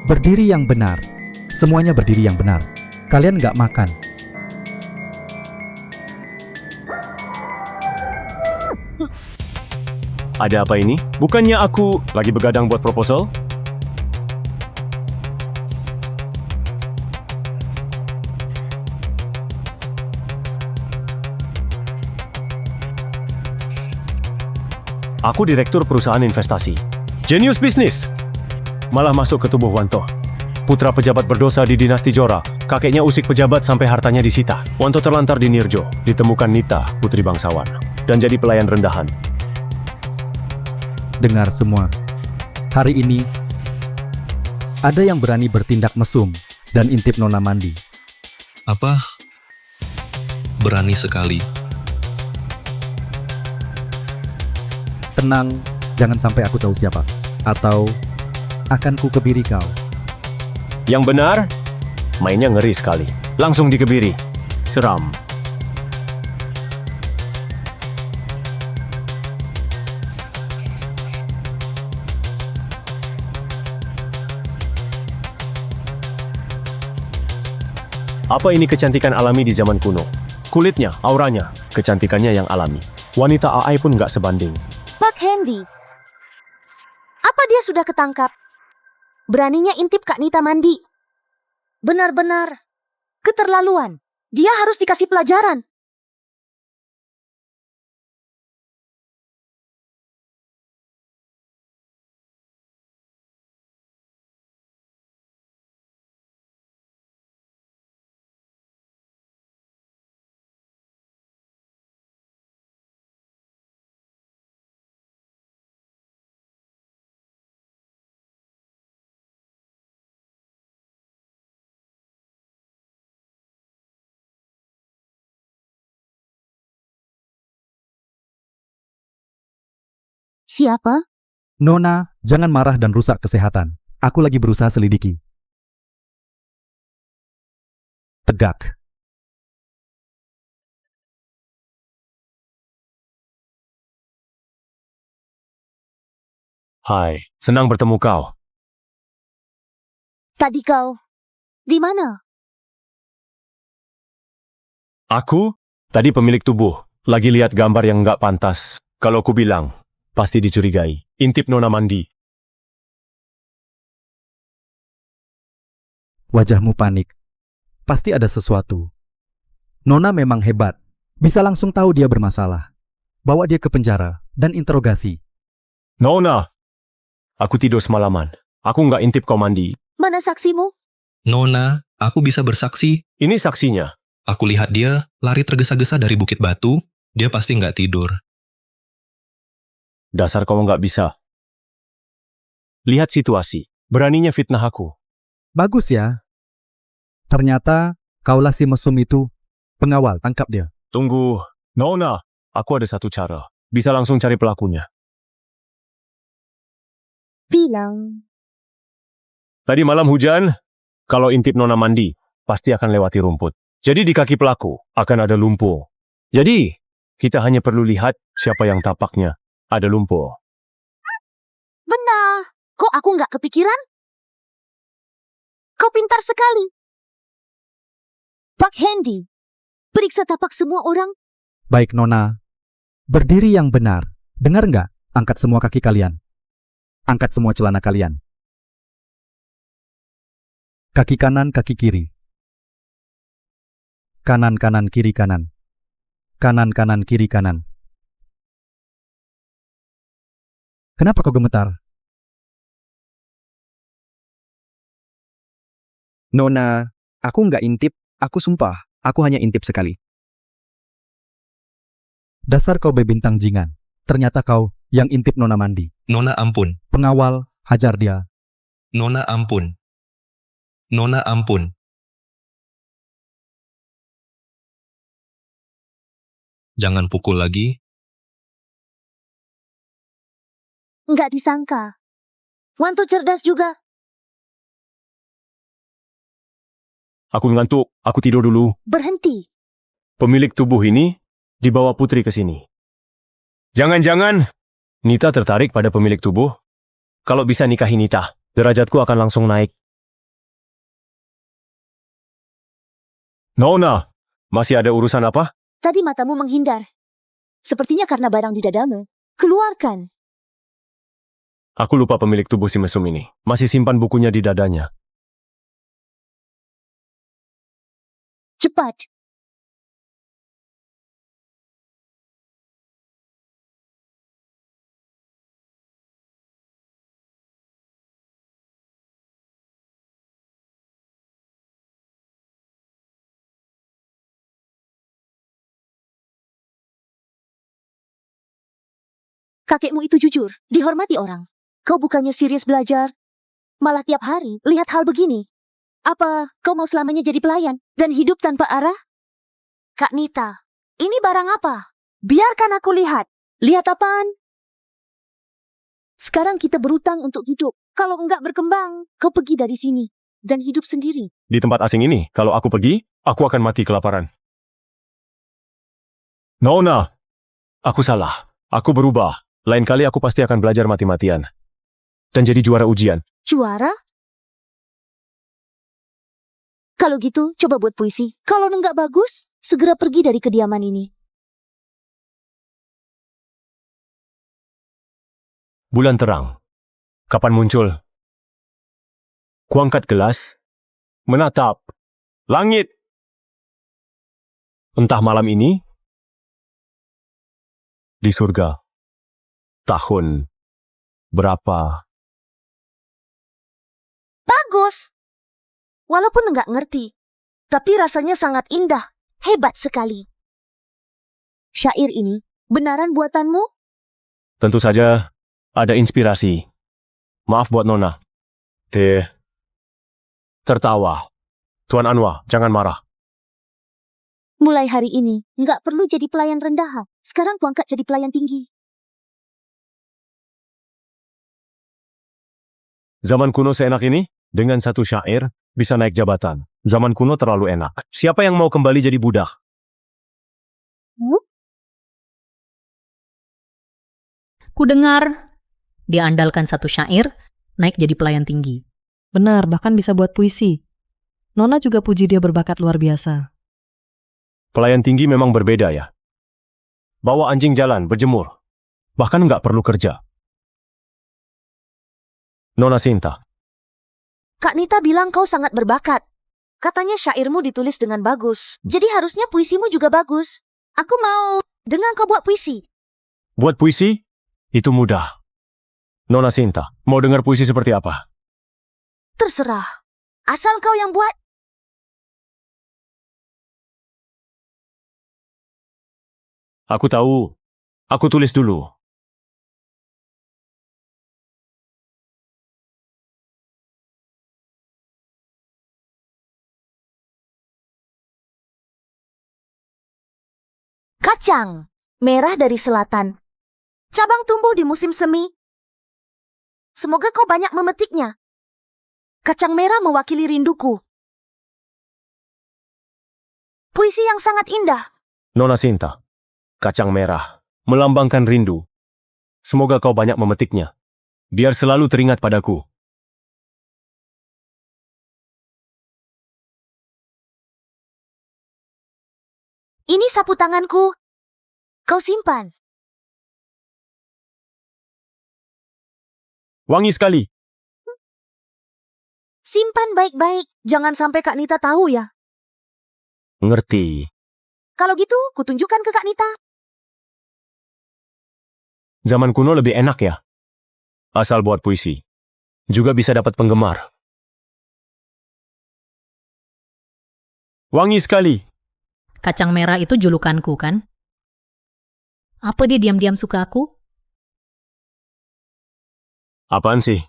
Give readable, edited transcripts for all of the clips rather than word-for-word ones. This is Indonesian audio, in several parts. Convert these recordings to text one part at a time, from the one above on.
Berdiri yang benar. Semuanya berdiri yang benar. Kalian nggak makan. Ada apa ini? Bukannya aku lagi begadang buat proposal? Aku direktur perusahaan investasi. Genius bisnis. Malah masuk ke tubuh Wanto. Putra pejabat berdosa di dinasti Jora. Kakeknya usik pejabat sampai hartanya disita. Wanto terlantar di Nirjo. Ditemukan Nita, putri bangsawan. Dan jadi pelayan rendahan. Dengar semua. Hari ini, ada yang berani bertindak mesum dan intip Nona Mandi. Apa? Berani sekali. Tenang, jangan sampai aku tahu siapa. Atau akan ku kebiri kau. Yang benar, mainnya ngeri sekali. Langsung dikebiri. Seram. Apa ini kecantikan alami di zaman kuno? Kulitnya, auranya, kecantikannya yang alami. Wanita AI pun nggak sebanding. Pak Hendy, apa dia sudah ketangkap? Beraninya intip Kak Nita Mandi. Benar-benar keterlaluan. Dia harus dikasih pelajaran. Siapa? Nona, jangan marah dan rusak kesehatan. Aku lagi berusaha selidiki. Tegak. Hai, senang bertemu kau. Tadi kau di mana? Aku? Tadi pemilik tubuh. Lagi lihat gambar yang nggak pantas. Kalau ku bilang, pasti dicurigai. Intip Nona Mandi. Wajahmu panik. Pasti ada sesuatu. Nona memang hebat. Bisa langsung tahu dia bermasalah. Bawa dia ke penjara dan interogasi. Nona! Aku tidur semalaman. Aku nggak intip kau mandi. Mana saksimu? Nona, aku bisa bersaksi. Ini saksinya. Aku lihat dia lari tergesa-gesa dari Bukit Batu. Dia pasti nggak tidur. Dasar kau nggak bisa. Lihat situasi. Beraninya fitnah aku. Bagus ya. Ternyata kaulah si mesum itu. Pengawal, tangkap dia. Tunggu. Nona, aku ada satu cara. Bisa langsung cari pelakunya. Bilang. Tadi malam hujan. Kalau intip Nona Mandi, pasti akan lewati rumput. Jadi di kaki pelaku akan ada lumpur. Jadi, kita hanya perlu lihat siapa yang tapaknya ada lumpur. Benar. Kok aku nggak kepikiran? Kau pintar sekali. Pak Hendy, periksa tapak semua orang. Baik Nona. Berdiri yang benar. Dengar nggak? Angkat semua kaki kalian. Angkat semua celana kalian. Kaki kanan, kaki kiri. Kanan, kanan, kiri, kanan. Kanan, kanan, kiri, kanan. Kenapa kau gemetar? Nona, aku nggak intip, aku sumpah, aku hanya intip sekali. Dasar kau bebintang jingan. Ternyata kau yang intip Nona Mandi. Nona ampun. Pengawal, hajar dia. Nona ampun. Nona ampun. Jangan pukul lagi. Nggak disangka. Wanto cerdas juga. Aku ngantuk, aku tidur dulu. Berhenti. Pemilik tubuh ini dibawa putri ke sini. Jangan-jangan Nita tertarik pada pemilik tubuh? Kalau bisa nikahi Nita, derajatku akan langsung naik. Nona, masih ada urusan apa? Tadi matamu menghindar. Sepertinya karena barang di dadamu. Keluarkan. Aku lupa pemilik tubuh si mesum ini. Masih simpan bukunya di dadanya. Cepat. Kakekmu itu jujur, dihormati orang. Kau bukannya serius belajar, malah tiap hari lihat hal begini. Apa kau mau selamanya jadi pelayan dan hidup tanpa arah? Kak Nita, ini barang apa? Biarkan aku lihat. Lihat apaan? Sekarang kita berutang untuk hidup. Kalau enggak berkembang, kau pergi dari sini dan hidup sendiri. Di tempat asing ini, kalau aku pergi, aku akan mati kelaparan. Nona, aku salah. Aku berubah. Lain kali aku pasti akan belajar mati-matian. Dan jadi juara ujian. Juara? Kalau gitu, coba buat puisi. Kalau enggak bagus, segera pergi dari kediaman ini. Bulan terang. Kapan muncul? Kuangkat gelas, menatap langit. Entah malam ini, di surga. Tahun berapa? Bagus! Walaupun enggak ngerti, tapi rasanya sangat indah. Hebat sekali. Syair ini benaran buatanmu? Tentu saja ada inspirasi. Maaf buat Nona. Tertawa. Tuan Anwar, jangan marah. Mulai hari ini, enggak perlu jadi pelayan rendahan. Sekarang kuangkat jadi pelayan tinggi. Zaman kuno seenak ini, dengan satu syair, bisa naik jabatan. Zaman kuno terlalu enak. Siapa yang mau kembali jadi budak? Ku dengar, dia andalkan satu syair, naik jadi pelayan tinggi. Benar, bahkan bisa buat puisi. Nona juga puji dia berbakat luar biasa. Pelayan tinggi memang berbeda ya. Bawa anjing jalan, berjemur. Bahkan nggak perlu kerja. Nona Sinta, Kak Nita bilang kau sangat berbakat. Katanya syairmu ditulis dengan bagus. Jadi harusnya puisimu juga bagus. Aku mau dengan kau buat puisi. buat puisi? Itu mudah. Nona Sinta, mau dengar puisi seperti apa? Terserah. Asal kau yang buat. Aku tahu. Aku tulis dulu. Kacang merah dari selatan. Cabang tumbuh di musim semi. Semoga kau banyak memetiknya. Kacang merah mewakili rinduku. Puisi yang sangat indah. Nona Sinta, kacang merah, melambangkan rindu. Semoga kau banyak memetiknya. Biar selalu teringat padaku. Ini sapu tanganku. Kau simpan. Wangi sekali. Simpan baik-baik. Jangan sampai Kak Nita tahu ya. Ngerti. Kalau gitu, kutunjukkan ke Kak Nita. Zaman kuno lebih enak ya. Asal buat puisi. Juga bisa dapat penggemar. Wangi sekali. Kacang merah itu julukanku kan? Apa dia diam-diam suka aku? Apaan sih?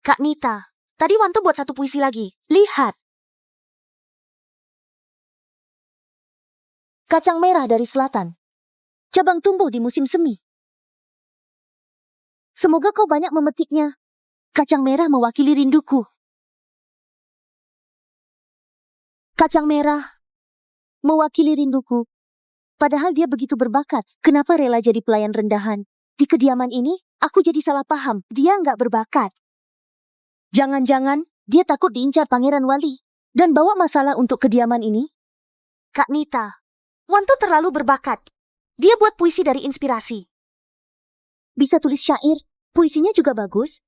Kak Nita, tadi Wanto buat satu puisi lagi. Lihat. Kacang merah dari selatan. Cabang tumbuh di musim semi. Semoga kau banyak memetiknya. Kacang merah mewakili rinduku. Kacang merah mewakili rinduku. Padahal dia begitu berbakat. Kenapa rela jadi pelayan rendahan? Di kediaman ini, aku jadi salah paham. Dia nggak berbakat. Jangan-jangan dia takut diincar Pangeran Wali dan bawa masalah untuk kediaman ini? Kak Nita, Wanto terlalu berbakat. Dia buat puisi dari inspirasi. Bisa tulis syair, puisinya juga bagus.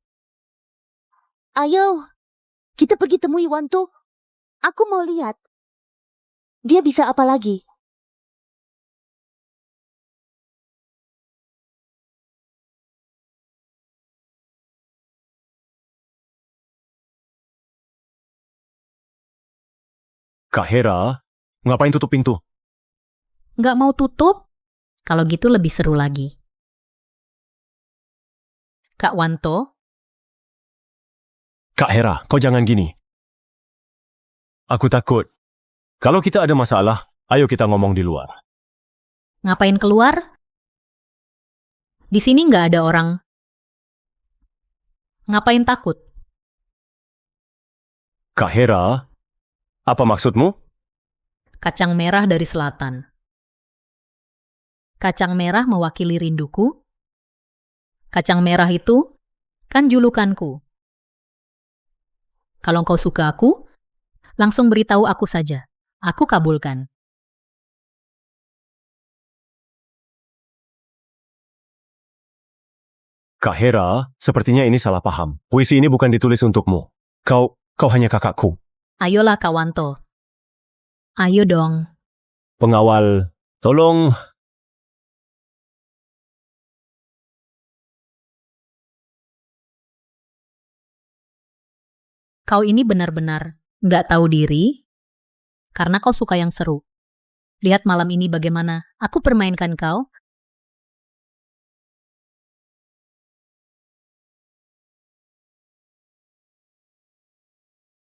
Ayo, kita pergi temui Wanto. Aku mau lihat. Dia bisa apa lagi? Kak Hera, ngapain tutup pintu? Nggak mau tutup? Kalau gitu lebih seru lagi. Kak Wanto, Kak Hera, kau jangan gini. Aku takut. Kalau kita ada masalah, ayo kita ngomong di luar. ngapain keluar? Di sini nggak ada orang. Ngapain takut? Kak Hera, apa maksudmu? Kacang merah dari selatan. Kacang merah mewakili rinduku. Kacang merah itu kan julukanku. Kalau kau suka aku, langsung beritahu aku saja. Aku kabulkan. Kak Hera, sepertinya ini salah paham. Puisi ini bukan ditulis untukmu. Kau hanya kakakku. Ayolah Kak Wanto. Ayo dong. Pengawal, tolong. Kau ini benar-benar nggak tahu diri karena kau suka yang seru. Lihat malam ini bagaimana aku permainkan kau.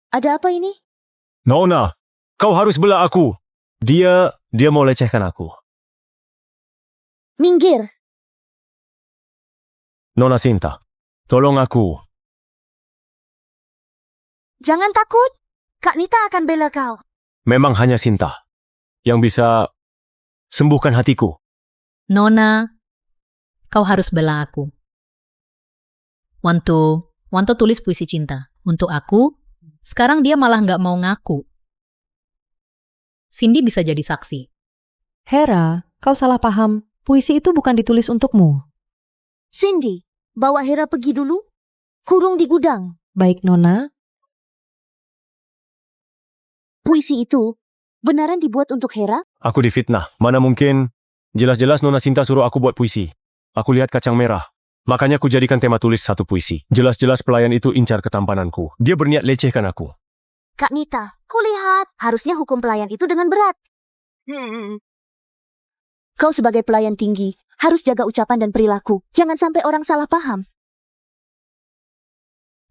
Ada apa ini? Nona, kau harus bela aku. Dia mau lecehkan aku. Minggir. Nona Sinta, tolong aku. Jangan takut. Kak Nita akan bela kau. Memang hanya Sinta yang bisa sembuhkan hatiku. Nona, kau harus bela aku. Wanto tulis puisi cinta untuk aku. Sekarang dia malah nggak mau ngaku. Cindy bisa jadi saksi. Hera, kau salah paham. Puisi itu bukan ditulis untukmu. Cindy, bawa Hera pergi dulu. Kurung di gudang. Baik, Nona. Puisi itu benaran dibuat untuk Hera? Aku difitnah. Mana mungkin? Jelas-jelas Nona Sinta suruh aku buat puisi. Aku lihat kacang merah. Makanya aku jadikan tema tulis satu puisi. Jelas-jelas pelayan itu incar ketampananku. Dia berniat lecehkan aku. Kak Nita, kau lihat. Harusnya hukum pelayan itu dengan berat. Kau sebagai pelayan tinggi, harus jaga ucapan dan perilaku. Jangan sampai orang salah paham.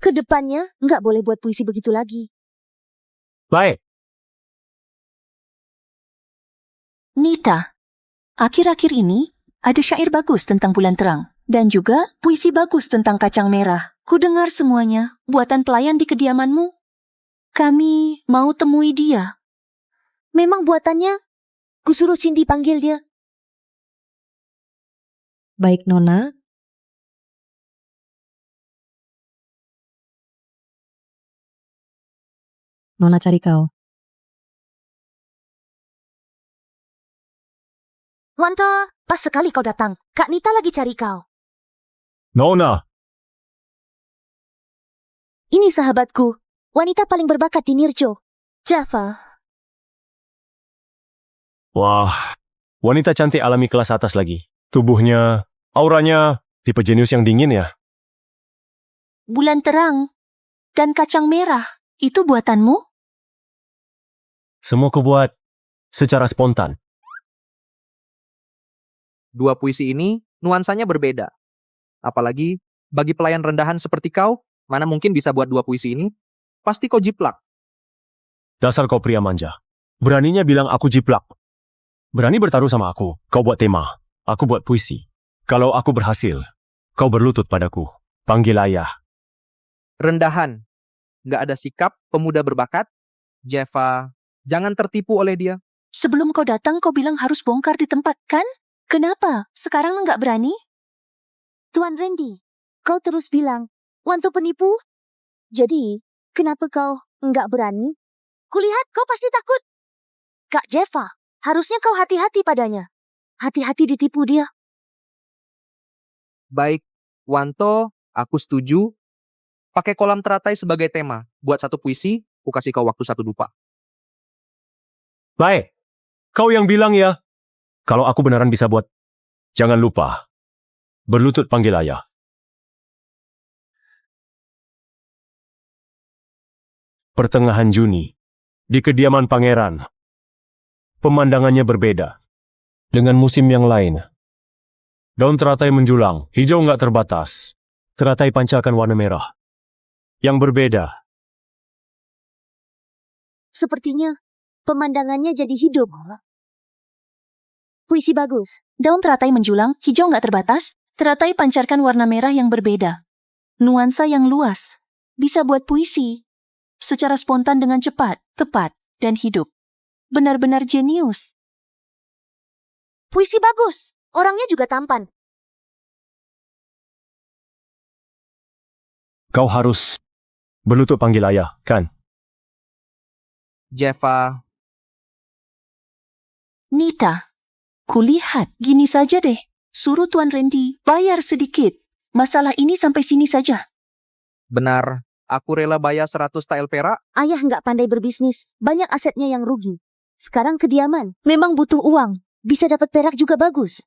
Kedepannya, nggak boleh buat puisi begitu lagi. Baik. Nita, akhir-akhir ini ada syair bagus tentang bulan terang. Dan juga puisi bagus tentang kacang merah. Ku dengar semuanya buatan pelayan di kediamanmu. Kami mau temui dia. Memang buatannya, ku suruh Cindy panggil dia. Baik, Nona. Nona cari kau. Wanto, pas sekali kau datang. Kak Nita lagi cari kau. Nona, Ini sahabatku, wanita paling berbakat di Nirjo. Java. wah, wanita cantik alami kelas atas lagi. Tubuhnya, auranya, tipe jenius yang dingin ya. Bulan terang dan kacang merah, itu buatanmu? Semua kubuat secara spontan. Dua puisi ini nuansanya berbeda. Apalagi bagi pelayan rendahan seperti kau, mana mungkin bisa buat dua puisi ini? Pasti kau jiplak. Dasar kau pria manja. Beraninya bilang aku jiplak. Berani bertaruh sama aku. Kau buat tema, aku buat puisi. Kalau aku berhasil, kau berlutut padaku. Panggil ayah. Rendahan. Nggak ada sikap pemuda berbakat. Jeva, jangan tertipu oleh dia. Sebelum kau datang, kau bilang harus bongkar di tempat, kan? Kenapa? Sekarang nggak berani? Tuan Randy, kau terus bilang, Wanto penipu? Jadi, kenapa kau enggak berani? Kulihat kau pasti takut. Kak Jeva, harusnya kau hati-hati padanya. Hati-hati ditipu dia. Baik, Wanto, aku setuju. Pakai kolam teratai sebagai tema. Buat satu puisi, aku kasih kau waktu 1 dupa. Baik. Kau yang bilang ya. Kalau aku beneran bisa buat. Jangan lupa. Berlutut panggil ayah. Pertengahan Juni. Di kediaman pangeran. Pemandangannya berbeda. Dengan musim yang lain. Daun teratai menjulang. Hijau nggak terbatas. Teratai pancarkan warna merah. Yang berbeda. Sepertinya pemandangannya jadi hidup. Puisi bagus. Daun teratai menjulang, hijau nggak terbatas, teratai pancarkan warna merah yang berbeda. Nuansa yang luas. Bisa buat puisi. Secara spontan dengan cepat, tepat, dan hidup. Benar-benar jenius. Puisi bagus. Orangnya juga tampan. Kau harus berlutut panggil ayah, kan? Jeva, Nita, kulihat, gini saja deh. Suruh Tuan Randy bayar sedikit. Masalah ini sampai sini saja. benar. Aku rela bayar 100 tael perak. Ayah nggak pandai berbisnis. Banyak asetnya yang rugi. Sekarang kediaman. Memang butuh uang. Bisa dapat perak juga bagus.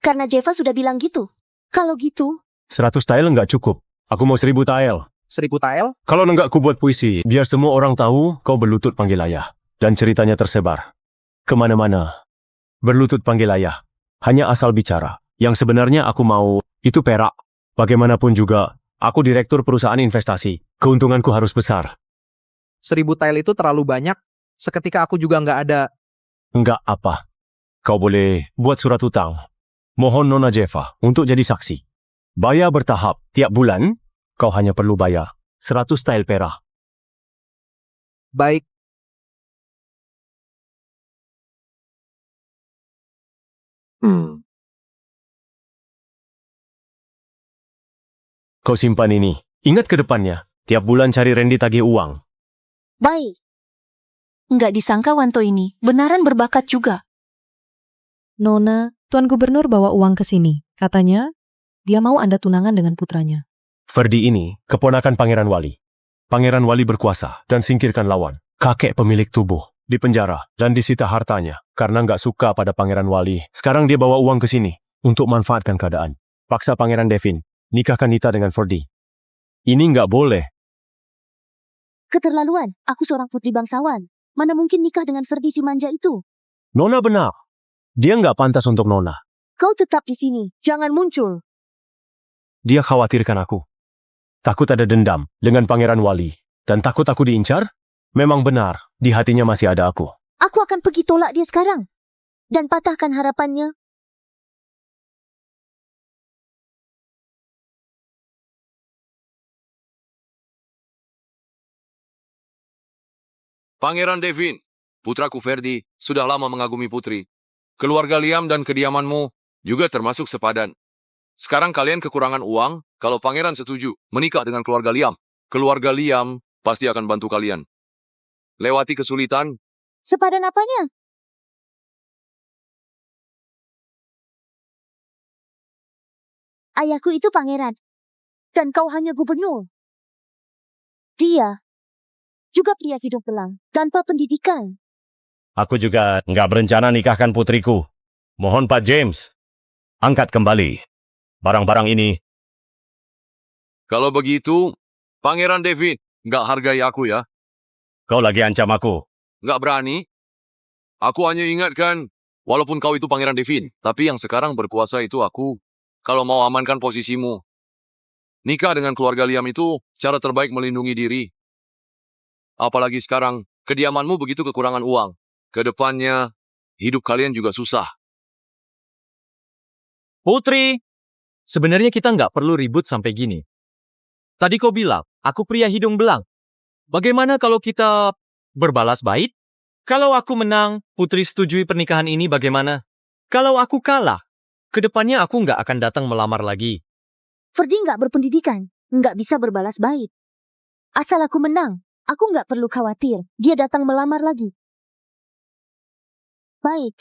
Karena Jeva sudah bilang gitu. Kalau gitu, 100 tael nggak cukup. Aku mau 1000 tael. 1000 tael? Kalau nggak ku buat puisi, biar semua orang tahu kau berlutut panggil ayah. Dan ceritanya tersebar. Kemana-mana. Berlutut panggil ayah. Hanya asal bicara. Yang sebenarnya aku mau, itu perak. Bagaimanapun juga, aku direktur perusahaan investasi. Keuntunganku harus besar. 1000 tael itu terlalu banyak. Seketika aku juga nggak ada. Nggak apa. Kau boleh buat surat utang. Mohon Nona Jeva untuk jadi saksi. Bayar bertahap. Tiap bulan, kau hanya perlu bayar 100 tael perak. Baik, Kau simpan ini. Ingat ke depannya. Tiap bulan cari Randy tagih uang. baik. Nggak disangka Wanto ini benaran berbakat juga. Nona, Tuan Gubernur bawa uang ke sini. Katanya, dia mau Anda tunangan dengan putranya. Ferdi ini, keponakan Pangeran Wali. Pangeran Wali berkuasa dan singkirkan lawan. Kakek pemilik tubuh. Di penjara dan disita hartanya. Karena nggak suka pada Pangeran Wali. Sekarang dia bawa uang ke sini. Untuk manfaatkan keadaan. Paksa Pangeran Devin. Nikahkan Nita dengan Ferdi. Ini nggak boleh. Keterlaluan. Aku seorang putri bangsawan. Mana mungkin nikah dengan Ferdi si manja itu? Nona benar. Dia nggak pantas untuk Nona. Kau tetap di sini. Jangan muncul. Dia khawatirkan aku. Takut ada dendam dengan Pangeran Wali. Dan takut aku diincar? Memang benar, di hatinya masih ada aku. Aku akan pergi tolak dia sekarang. Dan patahkan harapannya. Pangeran Devin, putraku Ferdi, sudah lama mengagumi putri. Keluarga Liam dan kediamanmu juga termasuk sepadan. Sekarang kalian kekurangan uang, kalau pangeran setuju menikah dengan keluarga Liam pasti akan bantu kalian. Lewati kesulitan, Sepadan apanya? Ayahku itu pangeran. Dan kau hanya gubernur. Dia juga pria hidup gelang, tanpa pendidikan. Aku juga nggak berencana nikahkan putriku. Mohon Pak James, angkat kembali barang-barang ini. kalau begitu, Pangeran Devin, nggak hargai aku ya. Kau lagi ancam aku. Nggak berani. Aku hanya ingatkan, walaupun kau itu Pangeran Devin, tapi yang sekarang berkuasa itu aku. Kalau mau amankan posisimu, nikah dengan keluarga Liam itu cara terbaik melindungi diri. Apalagi sekarang, kediamanmu begitu kekurangan uang. Kedepannya, hidup kalian juga susah. Putri, sebenarnya kita nggak perlu ribut sampai gini. Tadi kau bilang, aku pria hidung belang. Bagaimana kalau kita berbalas baik? Kalau aku menang, Putri setujui pernikahan ini bagaimana? Kalau aku kalah, kedepannya aku nggak akan datang melamar lagi. Ferdi nggak berpendidikan, nggak bisa berbalas baik. Asal aku menang, aku nggak perlu khawatir. Dia datang melamar lagi. Baik,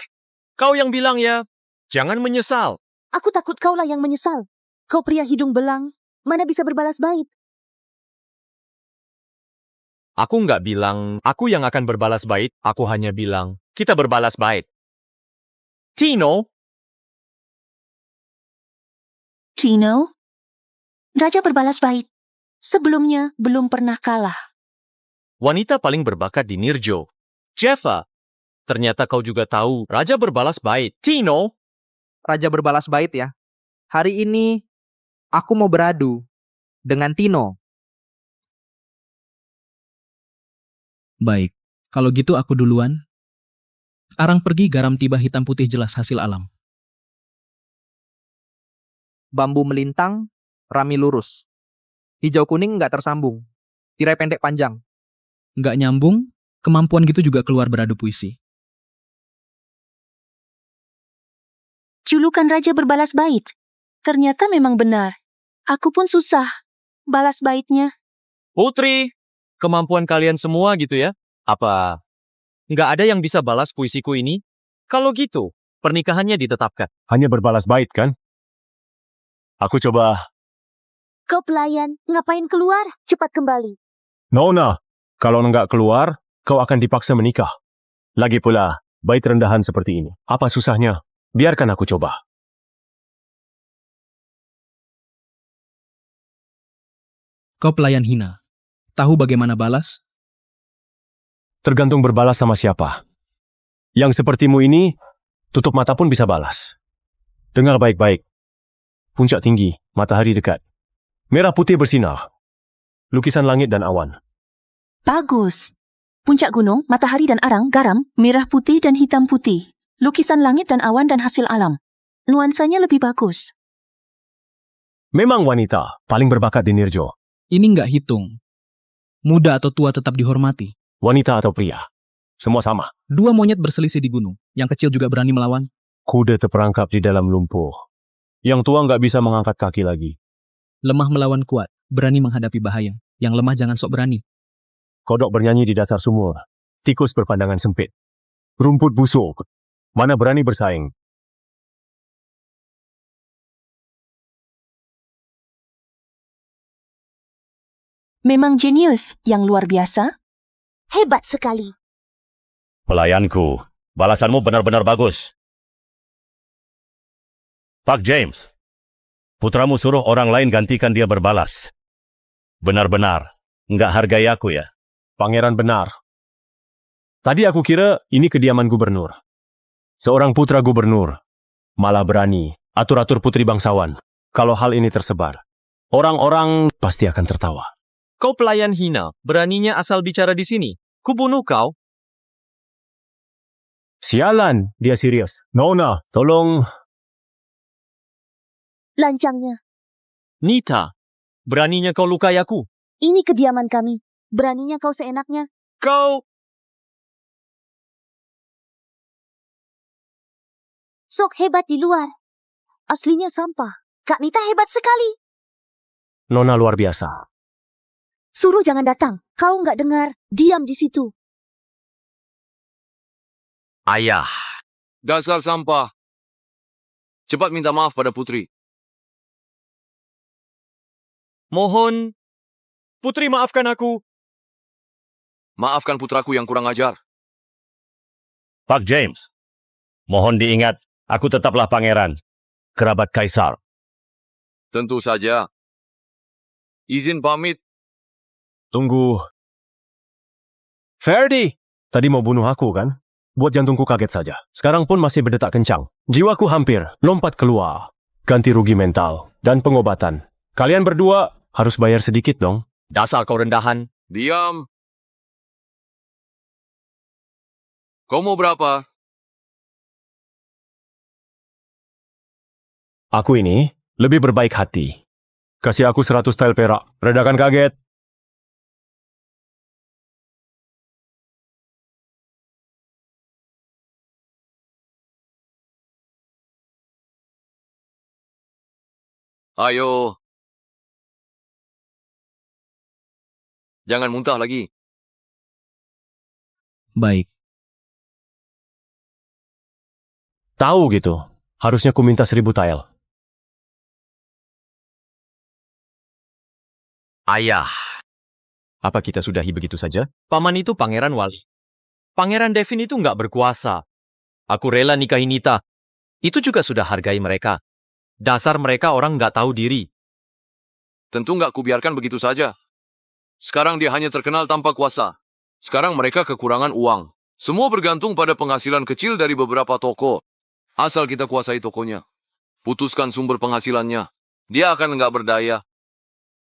Kau yang bilang ya, jangan menyesal. aku takut kaulah yang menyesal. Kau pria hidung belang, mana bisa berbalas baik. Aku nggak bilang aku yang akan berbalas baik, aku hanya bilang kita berbalas baik. Tino, Tino, Raja berbalas baik. Sebelumnya belum pernah kalah. wanita paling berbakat di Nirjo. Jeva, ternyata kau juga tahu Raja berbalas baik. Tino, Raja berbalas bait ya. Hari ini aku mau beradu dengan Tino. Baik, kalau gitu aku duluan. Arang pergi, garam tiba, hitam putih jelas hasil alam. Bambu melintang, rami lurus. Hijau kuning nggak tersambung. Tirai pendek panjang. Nggak nyambung, kemampuan gitu juga keluar beradu puisi. Julukan Raja berbalas bait. Ternyata memang benar. Aku pun susah balas baitnya. Putri, kemampuan kalian semua gitu ya? Apa nggak ada yang bisa balas puisiku ini? Kalau gitu, pernikahannya ditetapkan. Hanya berbalas bait kan? Aku coba. Kau pelayan, ngapain keluar? Cepat kembali. Nona, kalau nggak keluar, kau akan dipaksa menikah. Lagi pula, bait rendahan seperti ini. Apa susahnya? Biarkan aku coba. Kau pelayan hina. Tahu bagaimana balas? Tergantung berbalas sama siapa. Yang sepertimu ini, tutup mata pun bisa balas. Dengar baik-baik. Puncak tinggi, matahari dekat. Merah putih bersinar. Lukisan langit dan awan. Bagus. Puncak gunung, matahari dan arang, garam, merah putih dan hitam putih. Lukisan langit dan awan dan hasil alam. Nuansanya lebih bagus. Memang wanita, paling berbakat di Nirjo. Ini nggak hitung. Muda atau tua tetap dihormati. Wanita atau pria. Semua sama. Dua monyet berselisih di gunung. Yang kecil juga berani melawan. Kuda terperangkap di dalam lumpur. Yang tua nggak bisa mengangkat kaki lagi. Lemah melawan kuat. Berani menghadapi bahaya. Yang lemah jangan sok berani. Kodok bernyanyi di dasar sumur. Tikus berpandangan sempit. Rumput busuk. Mana berani bersaing. Memang jenius yang luar biasa. Hebat sekali. Pelayanku, balasanmu benar-benar bagus. Pak James, putramu suruh orang lain gantikan dia berbalas. Benar-benar, nggak hargai aku ya. Pangeran benar. Tadi aku kira ini kediaman gubernur. Seorang putra gubernur. Malah berani atur-atur putri bangsawan. Kalau hal ini tersebar, orang-orang pasti akan tertawa. Kau pelayan hina, beraninya asal bicara di sini. Kubunuh kau. Sialan, dia serius. Nona, tolong. Lancangnya, Nita, beraninya kau lukai aku. ini kediaman kami. Beraninya kau seenaknya. Kau... Sok hebat di luar. Aslinya sampah. Kak Nita hebat sekali. Nona luar biasa. Suruh jangan datang. Kau nggak dengar. Diam di situ. Ayah. Dasar sampah. Cepat minta maaf pada putri. Mohon. Putri, maafkan aku. Maafkan putraku yang kurang ajar. Pak James, mohon diingat, aku tetaplah pangeran, kerabat kaisar. Tentu saja. Izin pamit. Tunggu. Ferdi, tadi mau bunuh aku kan? Buat jantungku kaget saja. Sekarang pun masih berdetak kencang. Jiwaku hampir lompat keluar. Ganti rugi mental dan pengobatan. Kalian berdua harus bayar sedikit dong. Dasar kau rendahan. Diam. Kau mau berapa? Aku ini lebih berbaik hati. Kasih aku 100 tel perak. Redakan kaget. Ayo. Jangan muntah lagi. Baik. Tahu gitu. Harusnya ku minta 1000 tael. Ayah. Apa kita sudahi begitu saja? Paman itu Pangeran Wali. Pangeran Devin itu nggak berkuasa. Aku rela nikahi Nita. Itu juga sudah hargai mereka. Dasar mereka orang nggak tahu diri. Tentu nggak kubiarkan begitu saja. Sekarang dia hanya terkenal tanpa kuasa. Sekarang mereka kekurangan uang. Semua bergantung pada penghasilan kecil dari beberapa toko. Asal kita kuasai tokonya. Putuskan sumber penghasilannya. Dia akan nggak berdaya.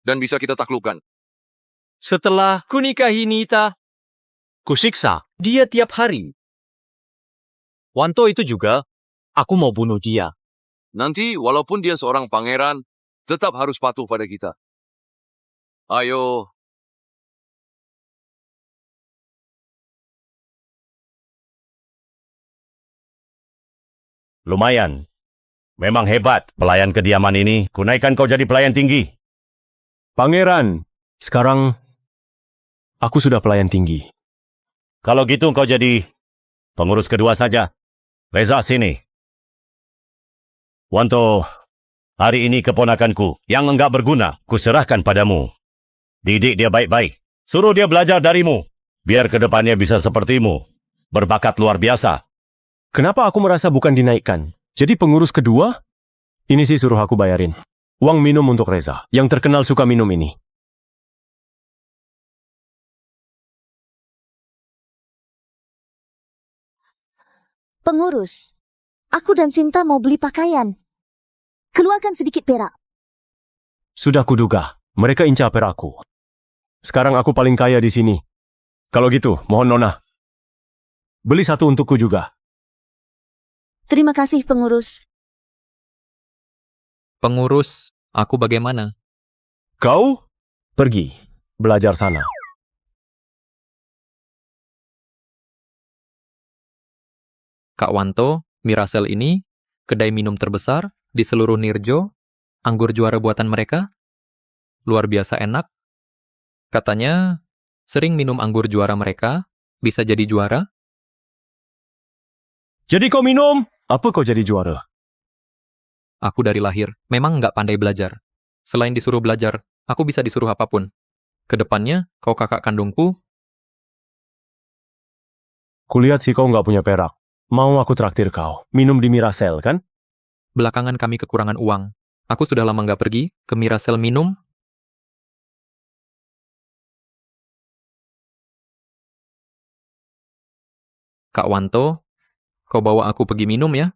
Dan bisa kita taklukkan. Setelah ku nikahi Nita, ku siksa dia tiap hari. Wanto itu juga, aku mau bunuh dia. Nanti, walaupun dia seorang pangeran, tetap harus patuh pada kita. Ayo. Lumayan. Memang hebat pelayan kediaman ini. Kunaikkan kau jadi pelayan tinggi. Pangeran, sekarang aku sudah pelayan tinggi. Kalau gitu kau jadi pengurus kedua saja. Reza, sini. Wanto, hari ini keponakanku yang enggak berguna, kuserahkan padamu. Didik dia baik-baik. Suruh dia belajar darimu. Biar kedepannya bisa sepertimu. Berbakat luar biasa. Kenapa aku merasa bukan dinaikkan? Jadi pengurus kedua? Ini sih suruh aku bayarin. Uang minum untuk Reza, yang terkenal suka minum ini. Pengurus, aku dan Sinta mau beli pakaian. Keluarkan sedikit perak. Sudah kuduga, mereka incar perakku. Sekarang aku paling kaya di sini. Kalau gitu, mohon Nona. Beli satu untukku juga. Terima kasih, pengurus. Pengurus, aku bagaimana? Kau? Pergi. Belajar sana. Kak Wanto, Mirasel ini, kedai minum terbesar di seluruh Nirjo, anggur juara buatan mereka. Luar biasa enak. Katanya, sering minum anggur juara mereka, bisa jadi juara. Jadi kau minum? Apa kau jadi juara? Aku dari lahir memang nggak pandai belajar. Selain disuruh belajar, aku bisa disuruh apapun. Kedepannya, kau kakak kandungku. Kulihat sih kau nggak punya perak. Mau aku traktir kau. Minum di Mirasel, kan? Belakangan kami kekurangan uang. Aku sudah lama nggak pergi ke Mirasel minum. Kak Wanto, kau bawa aku pergi minum ya?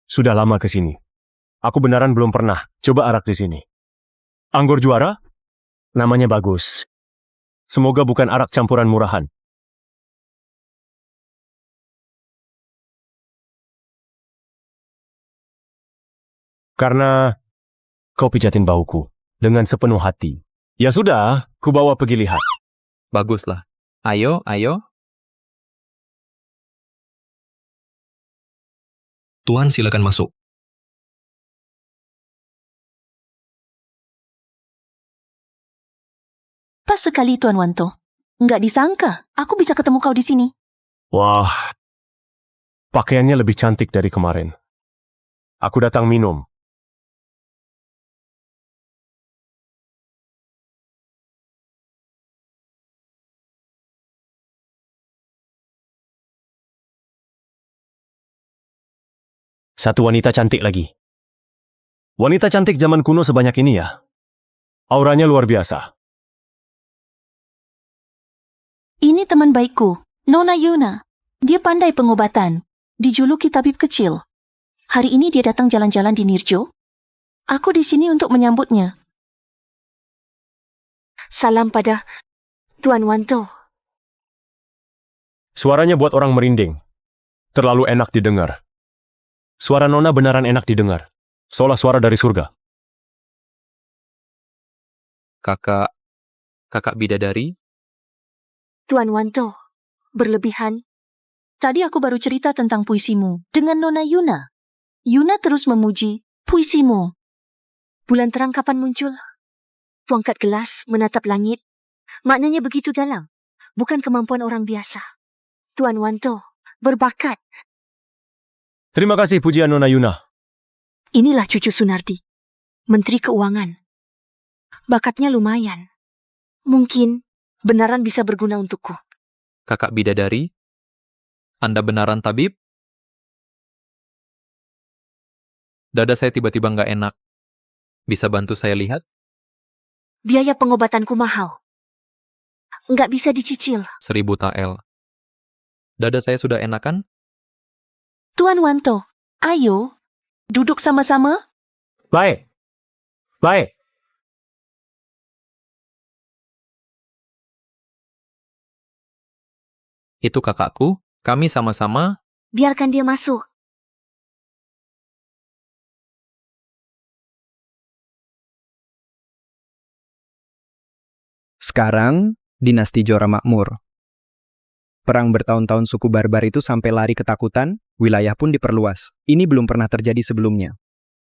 Sudah lama ke sini. Aku beneran belum pernah coba arak di sini. Anggur juara? Namanya bagus. Semoga bukan arak campuran murahan. Karena kau pijatin bauku dengan sepenuh hati. Ya sudah, ku bawa pergi lihat. Baguslah. Ayo, ayo. Tuan, silakan masuk. Pas sekali, Tuan Wanto. Nggak disangka, aku bisa ketemu kau di sini. Wah, pakaiannya lebih cantik dari kemarin. Aku datang minum. Satu wanita cantik lagi. Wanita cantik zaman kuno sebanyak ini ya. Auranya luar biasa. Ini teman baikku, Nona Yuna. Dia pandai pengobatan. Dijuluki tabib kecil. Hari ini dia datang jalan-jalan di Nirjo. Aku di sini untuk menyambutnya. Salam pada Tuan Wanto. Suaranya buat orang merinding. Terlalu enak didengar. Suara Nona beneran enak didengar. Seolah suara dari surga. Kakak bidadari? Tuan Wanto, berlebihan. Tadi aku baru cerita tentang puisimu dengan Nona Yuna. Yuna terus memuji puisimu. Bulan terang kapan muncul? Ku angkat gelas, menatap langit. Maknanya begitu dalam. Bukan kemampuan orang biasa. Tuan Wanto, berbakat. Terima kasih pujian Nona Yuna. Inilah cucu Sunardi, Menteri Keuangan. Bakatnya lumayan. Mungkin benaran bisa berguna untukku. Kakak bidadari, Anda benaran tabib? Dada saya tiba-tiba nggak enak. Bisa bantu saya lihat? Biaya pengobatanku mahal. Nggak bisa dicicil. 1000 tael. Dada saya sudah enakan? Tuan Wanto, ayo, duduk sama-sama. Baik. Baik. Itu kakakku, kami sama-sama. Biarkan dia masuk. Sekarang, dinasti Jora makmur. Perang bertahun-tahun suku barbar itu sampai lari ketakutan, wilayah pun diperluas. Ini belum pernah terjadi sebelumnya.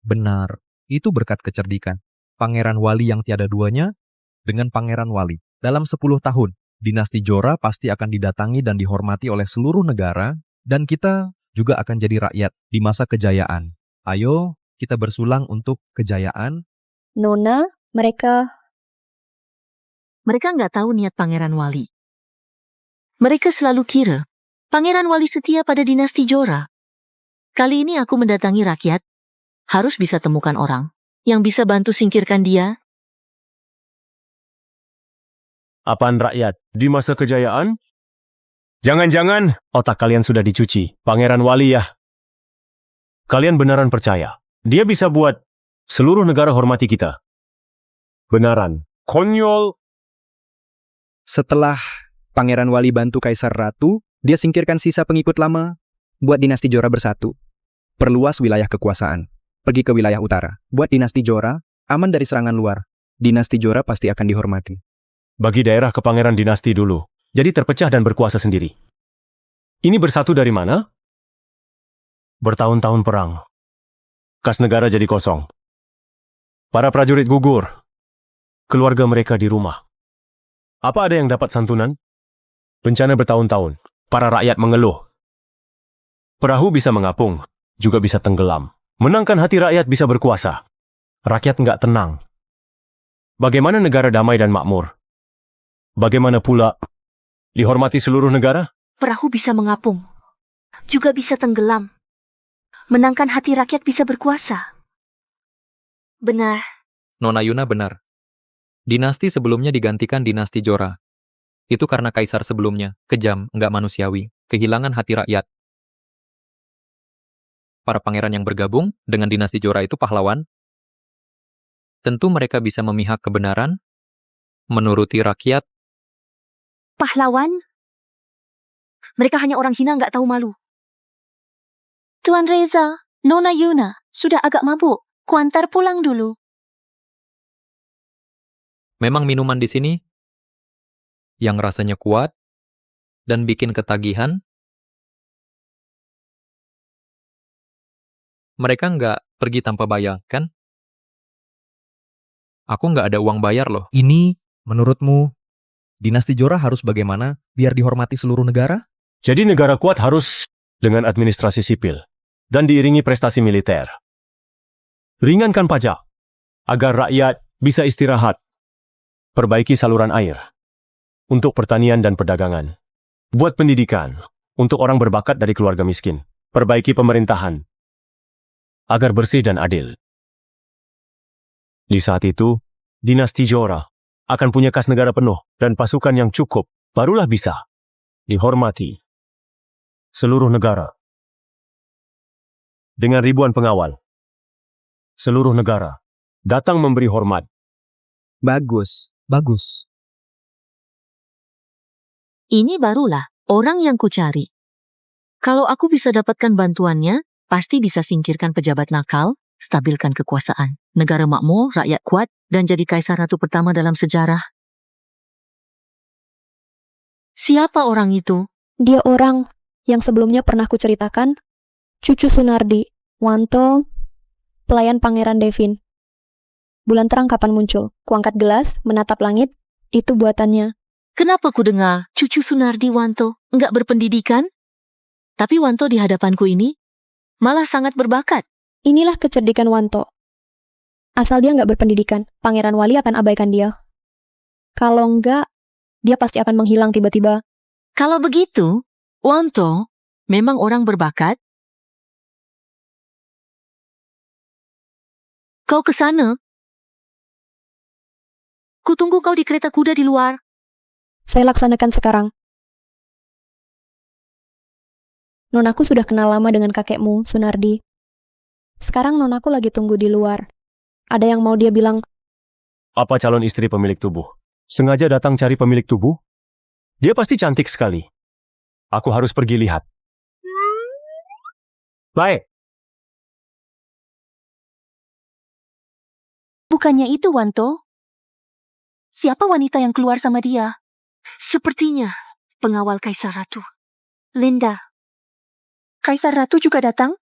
Benar, itu berkat kecerdikan. Pangeran Wali yang tiada duanya dengan Pangeran Wali. Dalam 10 tahun, dinasti Jora pasti akan didatangi dan dihormati oleh seluruh negara, dan kita juga akan jadi rakyat di masa kejayaan. Ayo, kita bersulang untuk kejayaan. Nona, mereka Mereka nggak tahu niat Pangeran Wali. Mereka selalu kira Pangeran Wali setia pada dinasti Jora. Kali ini aku mendatangi rakyat, harus bisa temukan orang yang bisa bantu singkirkan dia. Apaan rakyat? Di masa kejayaan? Jangan-jangan otak kalian sudah dicuci. Pangeran Wali ya. Kalian beneran percaya? Dia bisa buat seluruh negara hormati kita. Benaran. Konyol. Setelah Pangeran Wali bantu Kaisar Ratu, dia singkirkan sisa pengikut lama, buat dinasti Jora bersatu. Perluas wilayah kekuasaan. Pergi ke wilayah utara. Buat dinasti Jora, aman dari serangan luar. Dinasti Jora pasti akan dihormati. Bagi daerah ke pangeran dinasti dulu. Jadi terpecah dan berkuasa sendiri. Ini bersatu dari mana? Bertahun-tahun perang. Kas negara jadi kosong. Para prajurit gugur. Keluarga mereka di rumah. Apa ada yang dapat santunan? Bencana bertahun-tahun. Para rakyat mengeluh. Perahu bisa mengapung, juga bisa tenggelam. Menangkan hati rakyat bisa berkuasa. Rakyat nggak tenang. Bagaimana negara damai dan makmur? Bagaimana pula dihormati seluruh negara? Perahu bisa mengapung. Juga bisa tenggelam. Menangkan hati rakyat bisa berkuasa. Benar. Nona Yuna benar. Dinasti sebelumnya digantikan dinasti Jora. Itu karena kaisar sebelumnya, kejam, nggak manusiawi, kehilangan hati rakyat. Para pangeran yang bergabung dengan dinasti Jora itu pahlawan. Tentu mereka bisa memihak kebenaran, menuruti rakyat. Pahlawan? Mereka hanya orang hina nggak tahu malu. Tuan Reza, Nona Yuna, sudah agak mabuk. Kuantar pulang dulu. Memang minuman di sini yang rasanya kuat dan bikin ketagihan. Mereka nggak pergi tanpa bayar, kan? Aku nggak ada uang bayar loh. Ini, menurutmu, dinasti Jora harus bagaimana biar dihormati seluruh negara? Jadi negara kuat harus dengan administrasi sipil dan diiringi prestasi militer. Ringankan pajak agar rakyat bisa istirahat. Perbaiki saluran air untuk pertanian dan perdagangan. Buat pendidikan untuk orang berbakat dari keluarga miskin. Perbaiki pemerintahan agar bersih dan adil. Di saat itu, dinasti Jora akan punya kas negara penuh dan pasukan yang cukup, barulah bisa dihormati seluruh negara. Dengan ribuan pengawal, seluruh negara datang memberi hormat. Bagus. Bagus. Ini barulah orang yang kucari. Kalau aku bisa dapatkan bantuannya, pasti bisa singkirkan pejabat nakal, stabilkan kekuasaan, negara makmur, rakyat kuat, dan jadi kaisar ratu pertama dalam sejarah. Siapa orang itu? Dia orang yang sebelumnya pernah kuceritakan, cucu Sunardi, Wanto, pelayan Pangeran Devin. Bulan terang kapan muncul? Kuangkat gelas, menatap langit, itu buatannya. Kenapa ku dengar cucu Sunardi Wanto nggak berpendidikan? Tapi Wanto di hadapanku ini malah sangat berbakat. Inilah kecerdikan Wanto. Asal dia nggak berpendidikan, Pangeran Wali akan abaikan dia. Kalau enggak, dia pasti akan menghilang tiba-tiba. Kalau begitu, Wanto memang orang berbakat. Kau ke sana. Kutunggu kau di kereta kuda di luar. Saya laksanakan sekarang. Nonaku sudah kenal lama dengan kakekmu, Sunardi. Sekarang nonaku lagi tunggu di luar. Ada yang mau dia bilang. Apa calon istri pemilik tubuh? Sengaja datang cari pemilik tubuh? Dia pasti cantik sekali. Aku harus pergi lihat. Baik. Bukannya itu, Wanto. Siapa wanita yang keluar sama dia? Sepertinya pengawal Kaisar Ratu. Linda. Kaisar Ratu juga datang?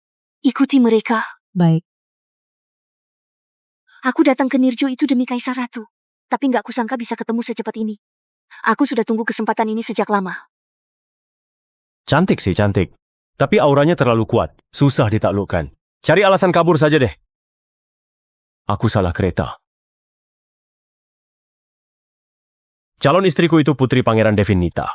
Ikuti mereka. Baik. Aku datang ke Nirjo itu demi Kaisar Ratu. Tapi nggak kusangka bisa ketemu secepat ini. Aku sudah tunggu kesempatan ini sejak lama. Cantik sih, cantik. Tapi auranya terlalu kuat. Susah ditaklukkan. Cari alasan kabur saja deh. Aku salah kereta. Calon istriku itu putri Pangeran Devin Nita.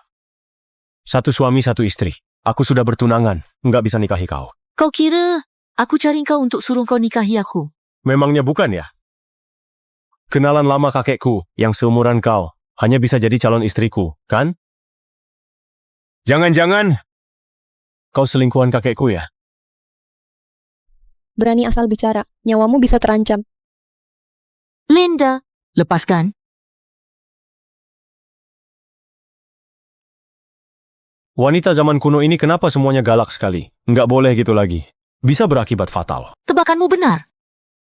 Satu suami, satu istri. Aku sudah bertunangan. Nggak bisa nikahi kau. Kau kira aku cari kau untuk suruh kau nikahi aku? Memangnya bukan ya? Kenalan lama kakekku yang seumuran kau hanya bisa jadi calon istriku, kan? Jangan-jangan kau selingkuhan kakekku ya? Berani asal bicara, nyawamu bisa terancam. Linda, lepaskan. Wanita zaman kuno ini kenapa semuanya galak sekali? Nggak boleh gitu lagi. Bisa berakibat fatal. Tebakanmu benar.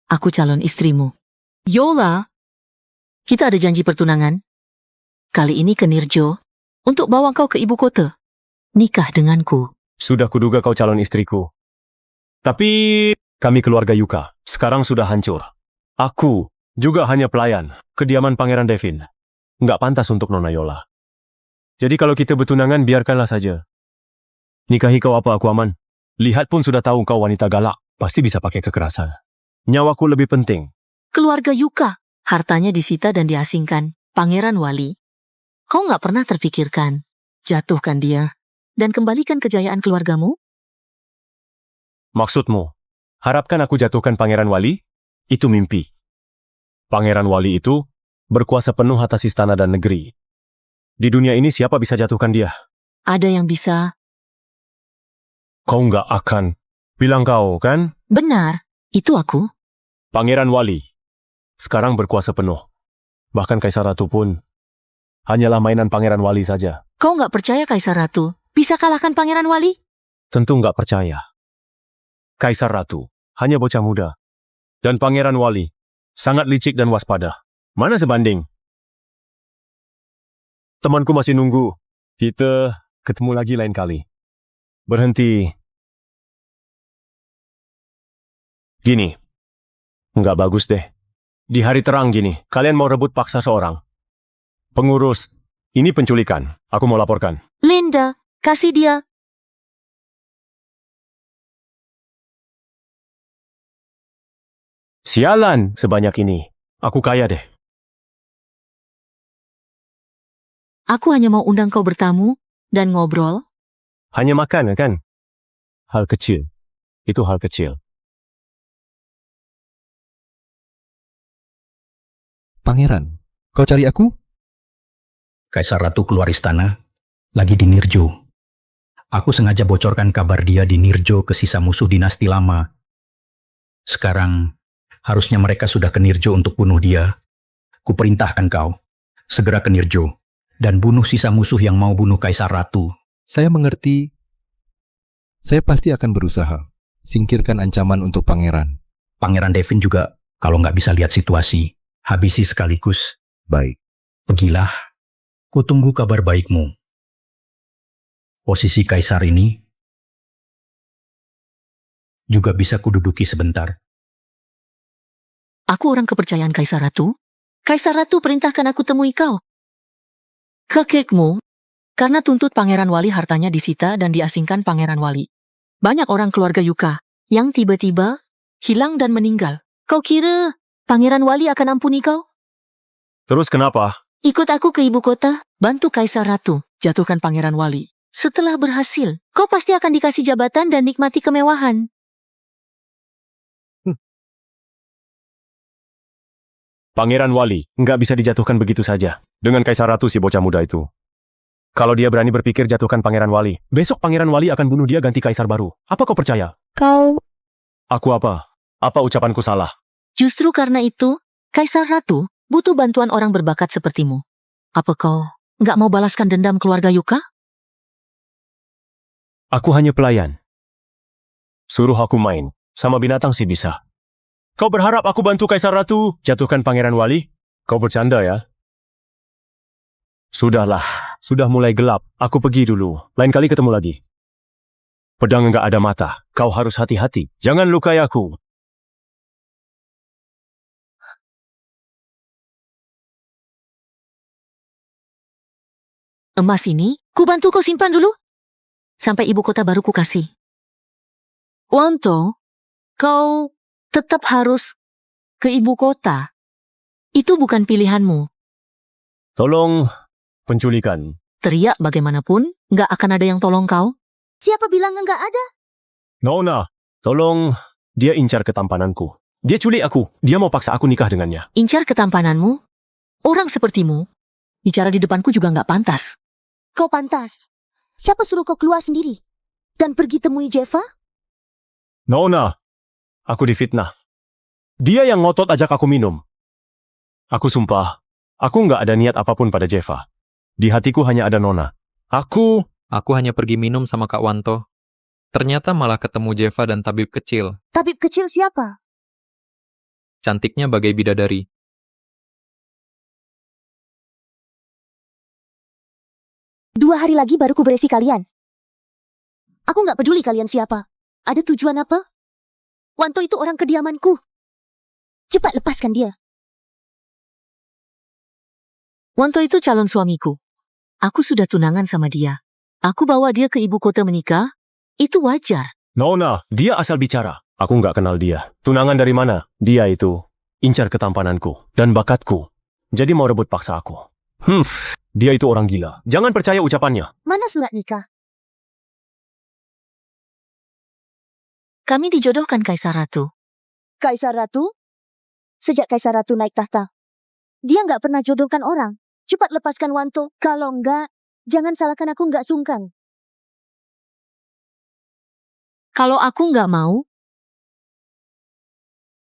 Aku calon istrimu. Yola, kita ada janji pertunangan. Kali ini ke Nirjo untuk bawa kau ke ibu kota. Nikah denganku. Sudah kuduga kau calon istriku. Tapi kami keluarga Yuka sekarang sudah hancur. Aku juga hanya pelayan kediaman Pangeran Devin. Nggak pantas untuk Nona Yola. Jadi kalau kita bertunangan, biarkanlah saja. Nikahi kau apa aku aman. Lihat pun sudah tahu kau wanita galak. Pasti bisa pakai kekerasan. Nyawaku lebih penting. Keluarga Yuka, hartanya disita dan diasingkan. Pangeran Wali, kau nggak pernah terfikirkan. Jatuhkan dia dan kembalikan kejayaan keluargamu? Maksudmu, harapkan aku jatuhkan Pangeran Wali? Itu mimpi. Pangeran Wali itu berkuasa penuh atas istana dan negeri. Di dunia ini siapa bisa jatuhkan dia? Ada yang bisa. Kau nggak akan. Bilang kau, kan? Benar, itu aku. Pangeran Wali. Sekarang berkuasa penuh. Bahkan Kaisar Ratu pun hanyalah mainan Pangeran Wali saja. Kau nggak percaya Kaisar Ratu bisa kalahkan Pangeran Wali? Tentu nggak percaya. Kaisar Ratu hanya bocah muda. Dan Pangeran Wali sangat licik dan waspada. Mana sebanding? Temanku masih nunggu. Kita ketemu lagi lain kali. Berhenti. Gini. Nggak bagus deh. Di hari terang gini, kalian mau rebut paksa seorang. Pengurus. Ini penculikan. Aku mau laporkan. Linda, kasih dia. Sialan sebanyak ini. Aku kaya deh. Aku hanya mau undang kau bertamu dan ngobrol. Hanya makan, kan? Hal kecil. Itu hal kecil. Pangeran, kau cari aku? Kaisar Ratu keluar istana, lagi di Nirjo. Aku sengaja bocorkan kabar dia di Nirjo ke sisa musuh dinasti lama. Sekarang, harusnya mereka sudah ke Nirjo untuk bunuh dia. Kuperintahkan kau, segera ke Nirjo, dan bunuh sisa musuh yang mau bunuh Kaisar Ratu. Saya mengerti. Saya pasti akan berusaha. Singkirkan ancaman untuk pangeran. Pangeran Devin juga, kalau nggak bisa lihat situasi, habisi sekaligus. Baik. Pergilah, kutunggu kabar baikmu. Posisi Kaisar ini juga bisa kududuki sebentar. Aku orang kepercayaan Kaisar Ratu. Kaisar Ratu perintahkan aku temui kau. Kakekmu, karena tuntut Pangeran Wali hartanya disita dan diasingkan Pangeran Wali. Banyak orang keluarga Yuka yang tiba-tiba hilang dan meninggal. Kau kira Pangeran Wali akan ampuni kau? Terus kenapa? Ikut aku ke ibu kota, bantu Kaisar Ratu, jatuhkan Pangeran Wali. Setelah berhasil, kau pasti akan dikasih jabatan dan nikmati kemewahan. Pangeran Wali nggak bisa dijatuhkan begitu saja dengan Kaisar Ratu si bocah muda itu. Kalau dia berani berpikir jatuhkan Pangeran Wali, besok Pangeran Wali akan bunuh dia ganti Kaisar baru. Apa kau percaya? Kau... Aku apa? Apa ucapanku salah? Justru karena itu, Kaisar Ratu butuh bantuan orang berbakat sepertimu. Apa kau nggak mau balaskan dendam keluarga Yuka? Aku hanya pelayan. Suruh aku main, sama binatang sih bisa. Kau berharap aku bantu Kaisar Ratu jatuhkan Pangeran Wali? Kau bercanda ya? Sudahlah, sudah mulai gelap. Aku pergi dulu. Lain kali ketemu lagi. Pedang nggak ada mata. Kau harus hati-hati. Jangan lukai aku. Emas ini, ku bantu kau simpan dulu. Sampai ibu kota baru ku kasih. Wanto, kau tetap harus ke ibu kota. Itu bukan pilihanmu. Tolong, penculikan. Teriak bagaimanapun, nggak akan ada yang tolong kau. Siapa bilang nggak ada? Nona, tolong. Dia incar ketampananku. Dia culik aku. Dia mau paksa aku nikah dengannya. Incar ketampananmu? Orang sepertimu, bicara di depanku juga nggak pantas. Kau pantas. Siapa suruh kau keluar sendiri? Dan pergi temui Jeva? Nona, aku difitnah. Dia yang ngotot ajak aku minum. Aku sumpah, aku nggak ada niat apapun pada Jeva. Di hatiku hanya ada Nona. Aku hanya pergi minum sama Kak Wanto. Ternyata malah ketemu Jeva dan tabib kecil. Tabib kecil siapa? Cantiknya bagai bidadari. Dua hari lagi baru ku beresi kalian. Aku nggak peduli kalian siapa. Ada tujuan apa? Wanto itu orang kediamanku. Cepat lepaskan dia. Wanto itu calon suamiku. Aku sudah tunangan sama dia. Aku bawa dia ke ibu kota menikah. Itu wajar. Nona, dia asal bicara. Aku nggak kenal dia. Tunangan dari mana? Dia itu incar ketampananku dan bakatku. Jadi mau rebut paksa aku. Dia itu orang gila. Jangan percaya ucapannya. Mana surat nikah? Kami dijodohkan Kaisar Ratu. Kaisar Ratu? Sejak Kaisar Ratu naik tahta, dia nggak pernah jodohkan orang. Cepat lepaskan Wanto. Kalau enggak, jangan salahkan aku nggak sungkan. Kalau aku nggak mau,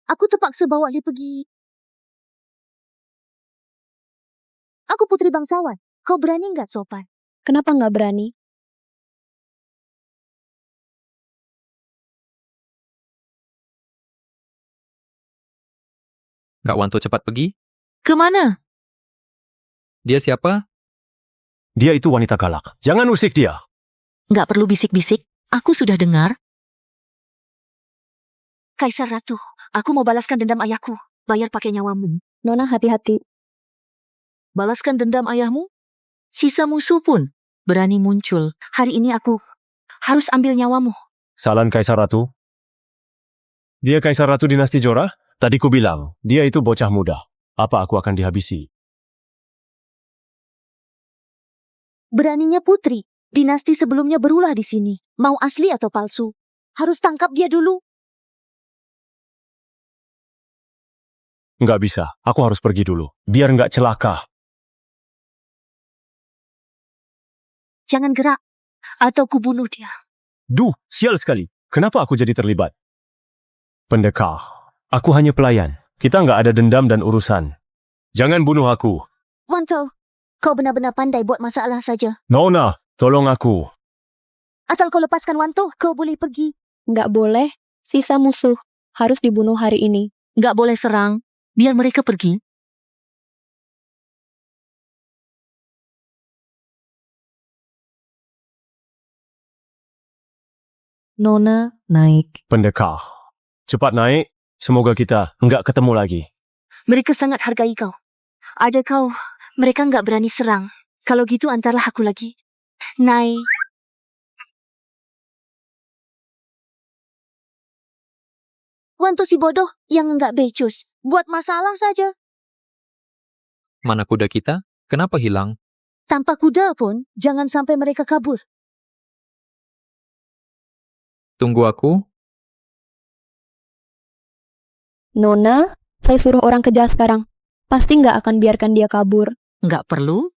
aku terpaksa bawa dia pergi. Aku putri bangsawan. Kau berani nggak sopan? Kenapa nggak berani? Kak Wanto cepat pergi. Kemana? Dia siapa? Dia itu wanita galak. Jangan usik dia. Nggak perlu bisik-bisik. Aku sudah dengar. Kaisar Ratu, aku mau balaskan dendam ayahku. Bayar pakai nyawamu. Nona hati-hati. Balaskan dendam ayahmu? Sisa musuh pun berani muncul. Hari ini aku harus ambil nyawamu. Salam Kaisar Ratu. Dia Kaisar Ratu dinasti Jora? Tadi ku bilang, dia itu bocah muda. Apa aku akan dihabisi? Beraninya putri. Dinasti sebelumnya berulah di sini. Mau asli atau palsu? Harus tangkap dia dulu. Nggak bisa. Aku harus pergi dulu. Biar nggak celaka. Jangan gerak. Atau ku bunuh dia. Duh, sial sekali. Kenapa aku jadi terlibat? Pendekar. Aku hanya pelayan. Kita nggak ada dendam dan urusan. Jangan bunuh aku. Wanto, kau benar-benar pandai buat masalah saja. Nona, tolong aku. Asal kau lepaskan Wanto, kau boleh pergi. Nggak boleh. Sisa musuh. Harus dibunuh hari ini. Nggak boleh serang. Biar mereka pergi. Nona naik. Pendekar. Cepat naik. Semoga kita nggak ketemu lagi. Mereka sangat hargai kau. Ada kau, mereka nggak berani serang. Kalau gitu antarlah aku lagi. Nai. Wanto si bodoh yang enggak becus. Buat masalah saja. Mana kuda kita? Kenapa hilang? Tanpa kuda pun, jangan sampai mereka kabur. Tunggu aku. Nona, saya suruh orang kejar sekarang. Pasti nggak akan biarkan dia kabur. Nggak perlu.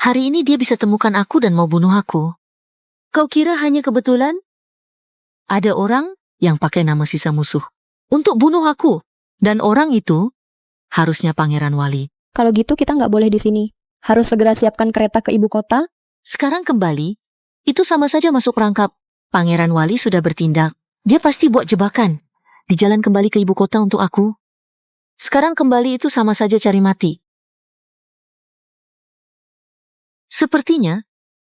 Hari ini dia bisa temukan aku dan mau bunuh aku. Kau kira hanya kebetulan? Ada orang yang pakai nama sisa musuh untuk bunuh aku. Dan orang itu harusnya Pangeran Wali. Kalau gitu kita nggak boleh di sini. Harus segera siapkan kereta ke ibu kota. Sekarang kembali, itu sama saja masuk perangkap. Pangeran Wali sudah bertindak. Dia pasti buat jebakan. Di jalan kembali ke ibu kota untuk aku. Sekarang kembali itu sama saja cari mati. Sepertinya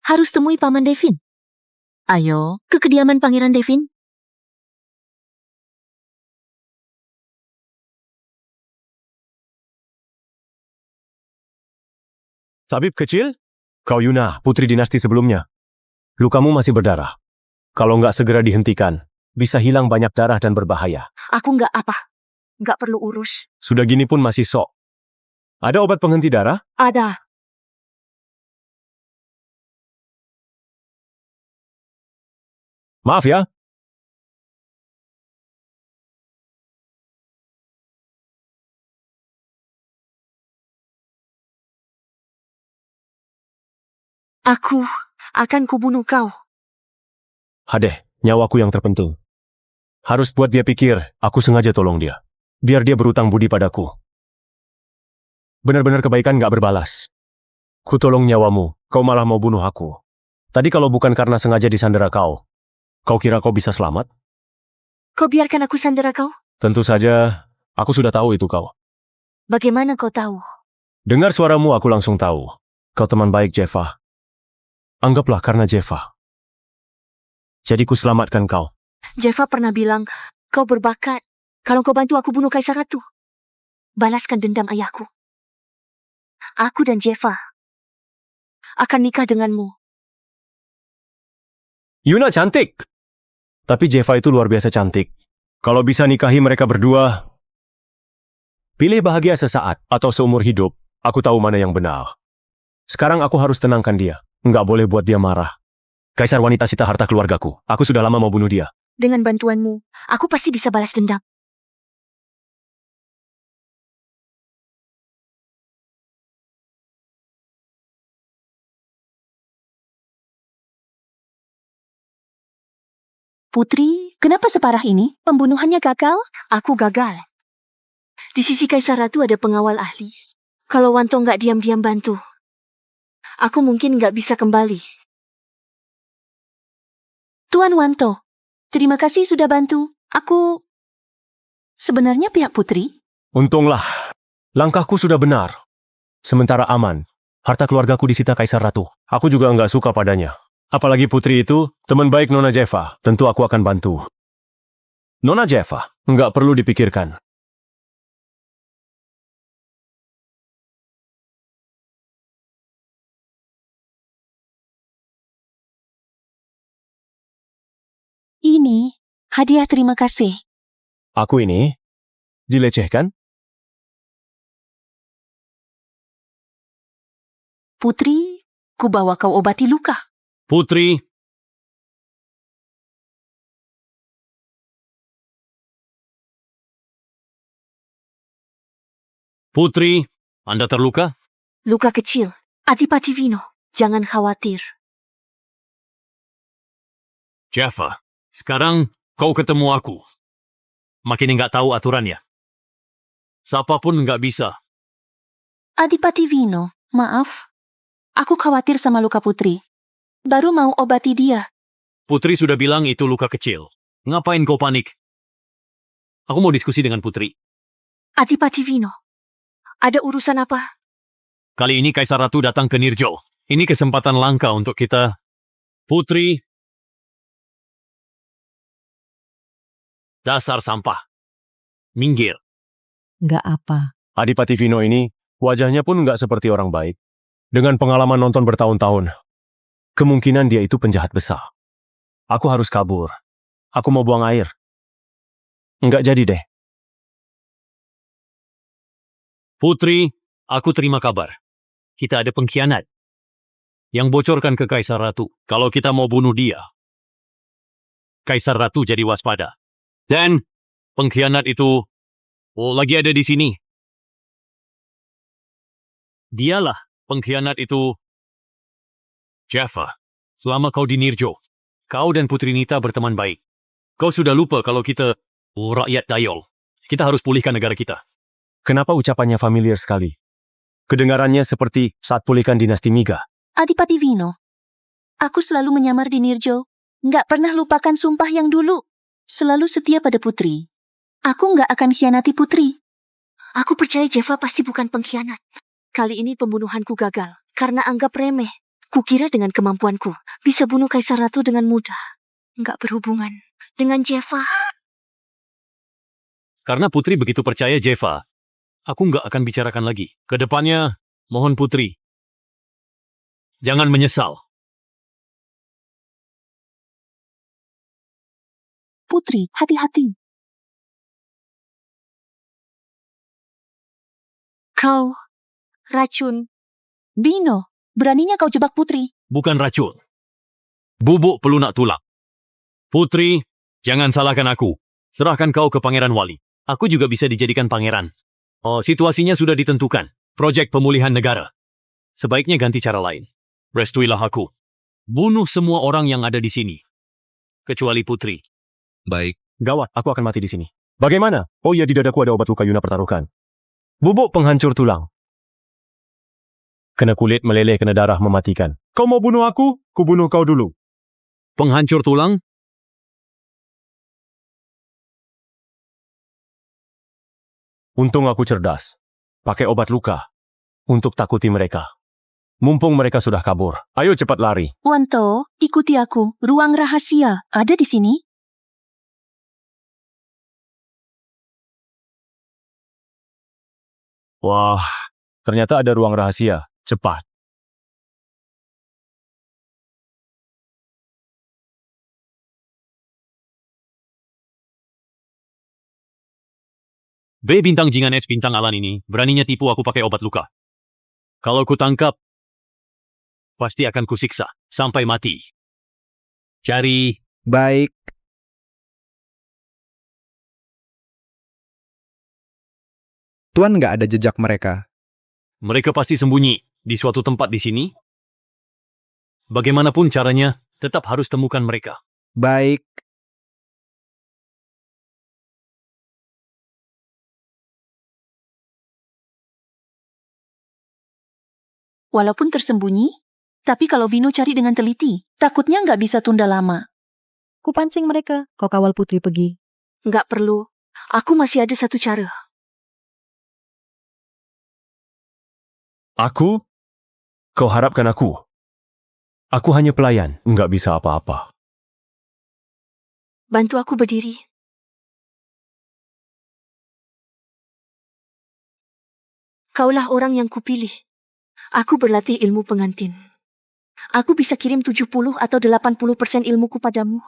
harus temui Paman Devin. Ayo, ke kediaman Pangeran Devin. Tabib kecil? Kau Yuna, putri dinasti sebelumnya. Lukamu masih berdarah. Kalau nggak segera dihentikan, bisa hilang banyak darah dan berbahaya. Aku nggak apa. Nggak perlu urus. Sudah gini pun masih sok. Ada obat penghenti darah? Ada. Maaf ya. Aku akan kubunuh kau. Hadeh, nyawaku yang terpenting. Harus buat dia pikir, aku sengaja tolong dia. Biar dia berutang budi padaku. Benar-benar kebaikan gak berbalas. Ku tolong nyawamu, kau malah mau bunuh aku. Tadi kalau bukan karena sengaja disandera kau kira kau bisa selamat? Kau biarkan aku sandera kau? Tentu saja, aku sudah tahu itu kau. Bagaimana kau tahu? Dengar suaramu aku langsung tahu. Kau teman baik Jeva. Anggaplah karena Jeva. Jadi ku selamatkan kau. Jeva pernah bilang, kau berbakat. Kalau kau bantu aku bunuh Kaisar Ratu. Balaskan dendam ayahku. Aku dan Jeva akan nikah denganmu. Yuna cantik. Tapi Jeva itu luar biasa cantik. Kalau bisa nikahi mereka berdua, pilih bahagia sesaat atau seumur hidup, aku tahu mana yang benar. Sekarang aku harus tenangkan dia. Nggak boleh buat dia marah. Kaisar wanita sita harta keluargaku. Aku sudah lama mau bunuh dia. Dengan bantuanmu, aku pasti bisa balas dendam. Putri, kenapa separah ini? Pembunuhannya gagal? Aku gagal. Di sisi Kaisar Ratu ada pengawal ahli. Kalau Wanto nggak diam-diam bantu, aku mungkin nggak bisa kembali. Tuan Wanto, terima kasih sudah bantu. Aku sebenarnya pihak Putri. Untunglah, langkahku sudah benar. Sementara aman, harta keluargaku disita Kaisar Ratu. Aku juga nggak suka padanya. Apalagi putri itu, teman baik Nona Jeva. Tentu aku akan bantu. Nona Jeva, nggak perlu dipikirkan. Ini hadiah terima kasih. Aku ini dilecehkan? Putri, ku bawa kau obati luka. Putri. Putri, Anda terluka? Luka kecil. Adipati Vino, jangan khawatir. Jeva, sekarang kau ketemu aku. Makin nggak tahu aturannya. Siapapun nggak bisa. Adipati Vino, maaf. Aku khawatir sama luka Putri. Baru mau obati dia. Putri sudah bilang itu luka kecil. Ngapain kau panik? Aku mau diskusi dengan Putri. Adipati Vino, ada urusan apa? Kali ini Kaisar Ratu datang ke Nirjo. Ini kesempatan langka untuk kita. Putri. Dasar sampah. Minggir. Nggak apa. Adipati Vino ini, wajahnya pun nggak seperti orang baik. Dengan pengalaman nonton bertahun-tahun, kemungkinan dia itu penjahat besar. Aku harus kabur. Aku mau buang air. Enggak jadi deh. Putri, aku terima kabar. Kita ada pengkhianat yang bocorkan ke Kaisar Ratu. Kalau kita mau bunuh dia, Kaisar Ratu jadi waspada. Dan pengkhianat itu lagi ada di sini. Dialah pengkhianat itu. Jaffa, selama kau di Nirjo, kau dan Putri Nita berteman baik. Kau sudah lupa kalau kita rakyat Dayol. Kita harus pulihkan negara kita. Kenapa ucapannya familiar sekali? Kedengarannya seperti saat pulihkan dinasti Miga. Adipati Vino, aku selalu menyamar di Nirjo. Nggak pernah lupakan sumpah yang dulu. Selalu setia pada Putri. Aku nggak akan khianati Putri. Aku percaya Jaffa pasti bukan pengkhianat. Kali ini pembunuhanku gagal karena anggap remeh. Kukira dengan kemampuanku bisa bunuh Kaisar Ratu dengan mudah. Nggak berhubungan dengan Jaffa. Karena Putri begitu percaya Jaffa, aku nggak akan bicarakan lagi. Kedepannya, mohon Putri, jangan menyesal. Putri, hati-hati. Kau racun. Vino, beraninya kau jebak Putri. Bukan racun. Bubuk pelunak tulang. Putri, jangan salahkan aku. Serahkan kau ke Pangeran Wali. Aku juga bisa dijadikan pangeran. Situasinya sudah ditentukan. Proyek pemulihan negara. Sebaiknya ganti cara lain. Restuilah aku. Bunuh semua orang yang ada di sini. Kecuali Putri. Baik. Gawat, aku akan mati di sini. Bagaimana? Oh iya, di dadaku ada obat luka Yuna pertaruhkan. Bubuk penghancur tulang. Kena kulit meleleh, kena darah mematikan. Kau mau bunuh aku? Ku bunuh kau dulu. Penghancur tulang? Untung aku cerdas. Pakai obat luka. Untuk takuti mereka. Mumpung mereka sudah kabur. Ayo cepat lari. Wanto, ikuti aku. Ruang rahasia ada di sini. Wah, ternyata ada ruang rahasia. Cepat. B bintang Jingan S bintang Alan ini beraninya tipu aku pakai obat luka. Kalau ku tangkap, pasti akan kusiksa sampai mati. Cari. Baik. Tuan nggak ada jejak mereka. Mereka pasti sembunyi di suatu tempat di sini. Bagaimanapun caranya, tetap harus temukan mereka. Baik. Walaupun tersembunyi, tapi kalau Vino cari dengan teliti, takutnya nggak bisa tunda lama. Kupancing mereka, kau kawal Putri pergi. Nggak perlu. Aku masih ada satu cara. Aku? Kau harapkan aku? Aku hanya pelayan, nggak bisa apa-apa. Bantu aku berdiri. Kaulah orang yang kupilih. Aku berlatih ilmu pengantin. Aku bisa kirim 70 atau 80% ilmuku padamu.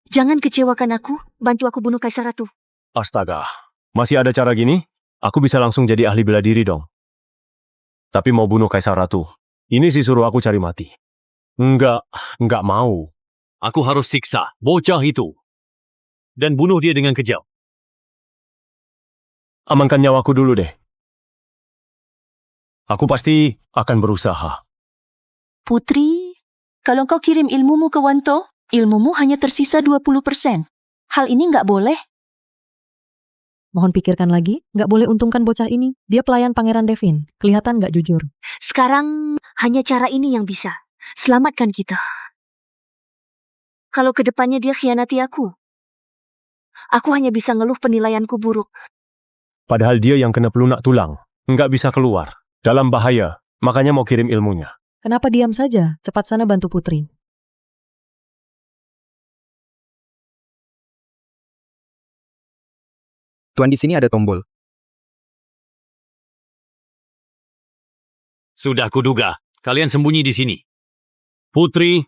Jangan kecewakan aku, bantu aku bunuh Kaisar Ratu. Astaga, masih ada cara gini? Aku bisa langsung jadi ahli bela diri dong. Tapi mau bunuh Kaisar Ratu, ini sih suruh aku cari mati. Enggak mau. Aku harus siksa bocah itu. Dan bunuh dia dengan kejam. Amankan nyawaku dulu deh. Aku pasti akan berusaha. Putri, kalau kau kirim ilmumu ke Wanto, ilmumu hanya tersisa 20%. Hal ini nggak boleh. Mohon pikirkan lagi, nggak boleh untungkan bocah ini. Dia pelayan Pangeran Devin, kelihatan nggak jujur. Sekarang hanya cara ini yang bisa. Selamatkan kita. Kalau kedepannya dia khianati aku hanya bisa ngeluh penilaianku buruk. Padahal dia yang kena pelunak tulang, nggak bisa keluar. Dalam bahaya, makanya mau kirim ilmunya. Kenapa diam saja? Cepat sana bantu Putri. Tuan, di sini ada tombol. Sudah kuduga, kalian sembunyi di sini. Putri,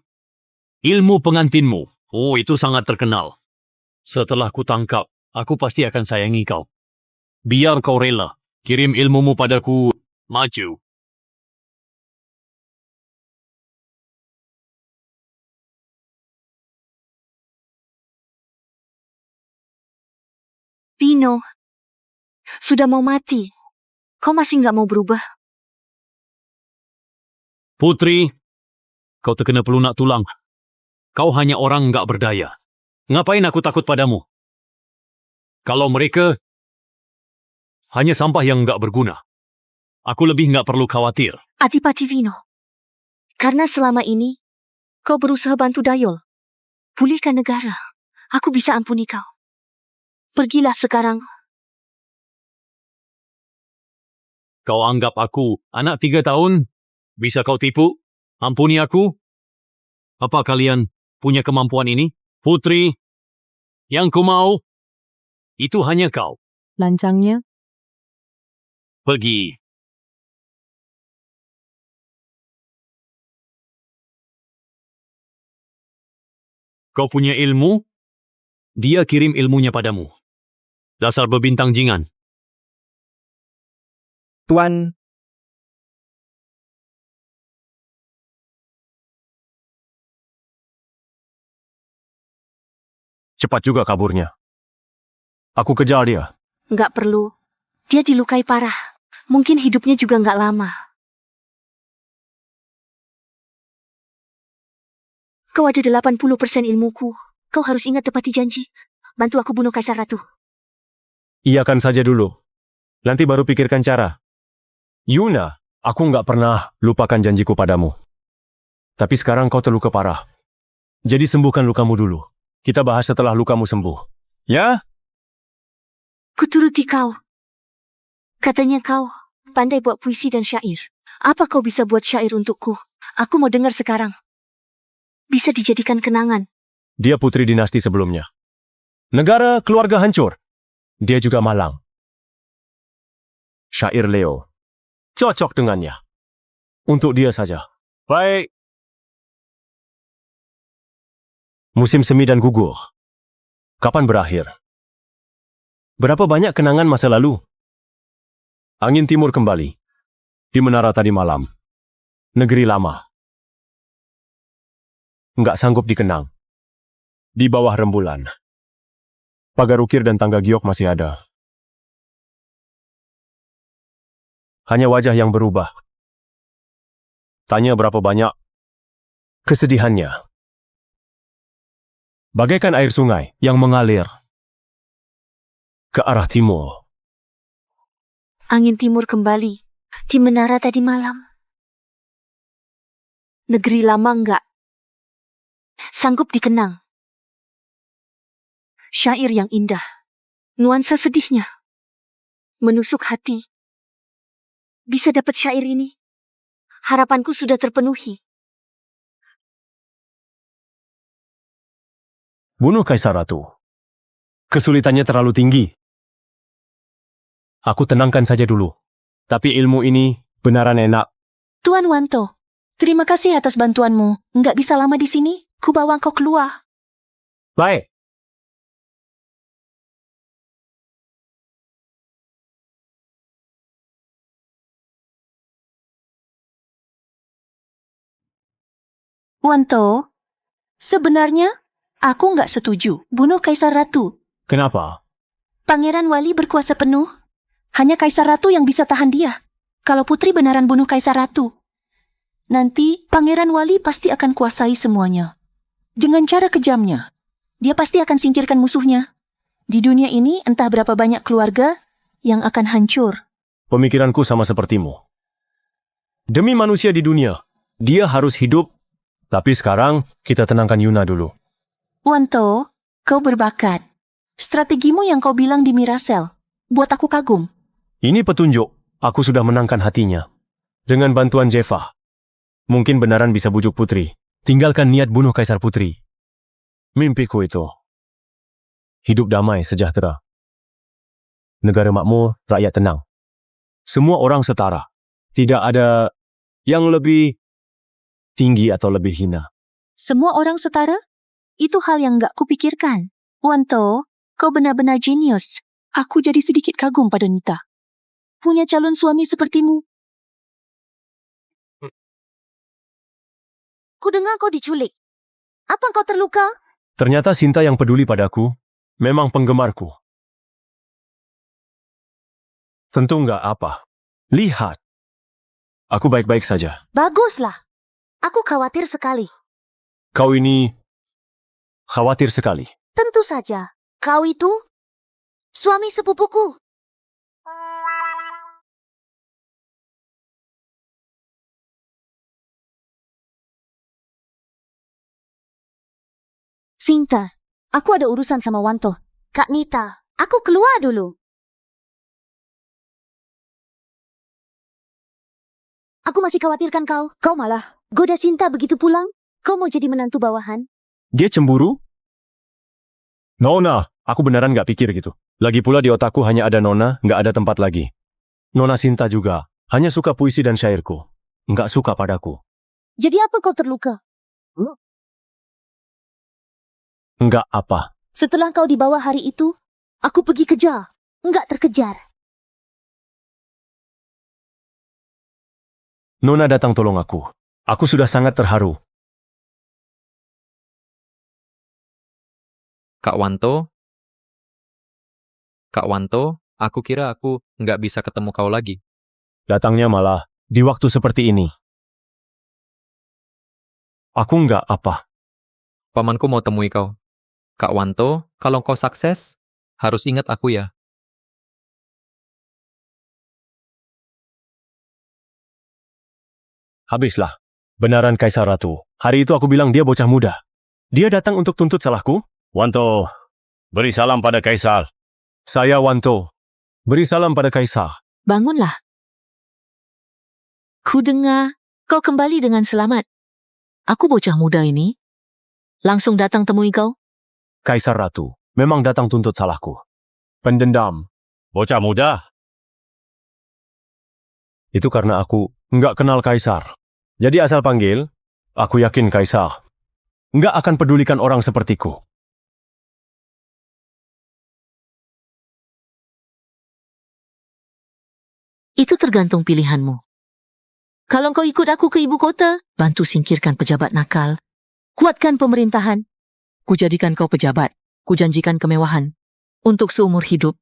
ilmu pengantinmu. Oh, itu sangat terkenal. Setelah kutangkap, aku pasti akan sayangi kau. Biar kau rela, kirim ilmumu padaku. Maju. Pino, sudah mau mati. Kau masih nggak mau berubah? Putri, kau terkena pelunak tulang. Kau hanya orang nggak berdaya. Ngapain aku takut padamu? Kalau mereka hanya sampah yang nggak berguna, aku lebih nggak perlu khawatir. Adipati Vino, karena selama ini kau berusaha bantu Dayol, pulihkan negara. Aku bisa ampuni kau. Pergilah sekarang. Kau anggap aku anak 3 tahun? Bisa kau tipu? Ampuni aku? Apa kalian punya kemampuan ini? Putri, yang ku mau, itu hanya kau. Lancangnya, Pergi. Kau punya ilmu? Dia kirim ilmunya padamu. Dasar bebintang jingan. Tuan, Cepat juga kaburnya. Aku kejar dia. Nggak perlu. Dia dilukai parah. Mungkin hidupnya juga nggak lama. Kau ada 80% ilmuku. Kau harus ingat tepati janji. Bantu aku bunuh Kaisar Ratu. Iyakan saja dulu. Nanti baru pikirkan cara. Yuna, aku nggak pernah lupakan janjiku padamu. Tapi sekarang kau terluka parah. Jadi sembuhkan lukamu dulu. Kita bahas setelah lukamu sembuh. Ya? Kuturuti kau. Katanya kau pandai buat puisi dan syair. Apa kau bisa buat syair untukku? Aku mau dengar sekarang. Bisa dijadikan kenangan. Dia putri dinasti sebelumnya. Negara keluarga hancur. Dia juga malang. Syair Leo. Cocok dengannya. Untuk dia saja. Baik. Musim semi dan gugur. Kapan berakhir? Berapa banyak kenangan masa lalu? Angin timur kembali. Di menara tadi malam. Negeri lama. Nggak sanggup dikenang. Di bawah rembulan. Pagar ukir dan tangga giok masih ada. Hanya wajah yang berubah. Tanya berapa banyak kesedihannya. Bagaikan air sungai yang mengalir ke arah timur. Angin timur kembali. Di menara tadi malam. Negeri lama enggak. Sanggup dikenang. Syair yang indah. Nuansa sedihnya. Menusuk hati. Bisa dapat syair ini. Harapanku sudah terpenuhi. Bunuh Kaisar Ratu. Kesulitannya terlalu tinggi. Aku tenangkan saja dulu. Tapi ilmu ini benaran enak. Tuan Wanto, terima kasih atas bantuanmu. Nggak bisa lama di sini, ku bawa kau keluar. Baik. Wanto, sebenarnya aku nggak setuju bunuh Kaisar Ratu. Kenapa? Pangeran Wali berkuasa penuh. Hanya Kaisar Ratu yang bisa tahan dia. Kalau putri benaran bunuh Kaisar Ratu, nanti Pangeran Wali pasti akan kuasai semuanya. Dengan cara kejamnya, dia pasti akan singkirkan musuhnya. Di dunia ini entah berapa banyak keluarga yang akan hancur. Pemikiranku sama sepertimu. Demi manusia di dunia, dia harus hidup. Tapi sekarang kita tenangkan Yuna dulu. Wanto, kau berbakat. Strategimu yang kau bilang di Mirasel, buat aku kagum. Ini petunjuk. Aku sudah menangkan hatinya. Dengan bantuan Jeva. Mungkin benaran bisa bujuk putri. Tinggalkan niat bunuh Kaisar Putri. Mimpiku itu. Hidup damai, sejahtera. Negara makmur, rakyat tenang. Semua orang setara. Tidak ada yang lebih tinggi atau lebih hina. Semua orang setara? Itu hal yang nggak kupikirkan. Wanto, kau benar-benar jenius. Aku jadi sedikit kagum pada Nita. Punya calon suami sepertimu. Kudengar kau diculik. Apa kau terluka? Ternyata Sinta yang peduli padaku memang penggemarku. Tentu nggak apa. Lihat. Aku baik-baik saja. Baguslah. Aku khawatir sekali. Kau ini khawatir sekali. Tentu saja. Kau itu suami sepupuku. Sinta, aku ada urusan sama Wanto. Kak Nita, aku keluar dulu. Aku masih khawatirkan kau. Kau malah goda Sinta begitu pulang. Kau mau jadi menantu bawahan? Dia cemburu? Nona, aku beneran nggak pikir gitu. Lagi pula di otakku hanya ada Nona, nggak ada tempat lagi. Nona Sinta juga, hanya suka puisi dan syairku. Nggak suka padaku. Jadi apa kau terluka? Nggak apa. Setelah kau dibawa hari itu, aku pergi kejar. Enggak terkejar. Nona datang tolong aku. Aku sudah sangat terharu. Kak Wanto, aku kira aku nggak bisa ketemu kau lagi. Datangnya malah di waktu seperti ini. Aku nggak apa. Pamanku mau temui kau. Kak Wanto, kalau kau sukses, harus ingat aku ya. Habislah. Benaran Kaisar Ratu. Hari itu aku bilang dia bocah muda. Dia datang untuk tuntut salahku? Wanto, beri salam pada Kaisar. Saya Wanto. Beri salam pada Kaisar. Bangunlah. Ku dengar kau kembali dengan selamat. Aku bocah muda ini. Langsung datang temui kau. Kaisar Ratu. Memang datang tuntut salahku. Pendendam. Bocah muda? Itu karena aku nggak kenal Kaisar. Jadi asal panggil, aku yakin Kaisar nggak akan pedulikan orang sepertiku. Itu tergantung pilihanmu. Kalau kau ikut aku ke ibu kota, bantu singkirkan pejabat nakal. Kuatkan pemerintahan. Kujadikan kau pejabat. Kujanjikan kemewahan. Untuk seumur hidup.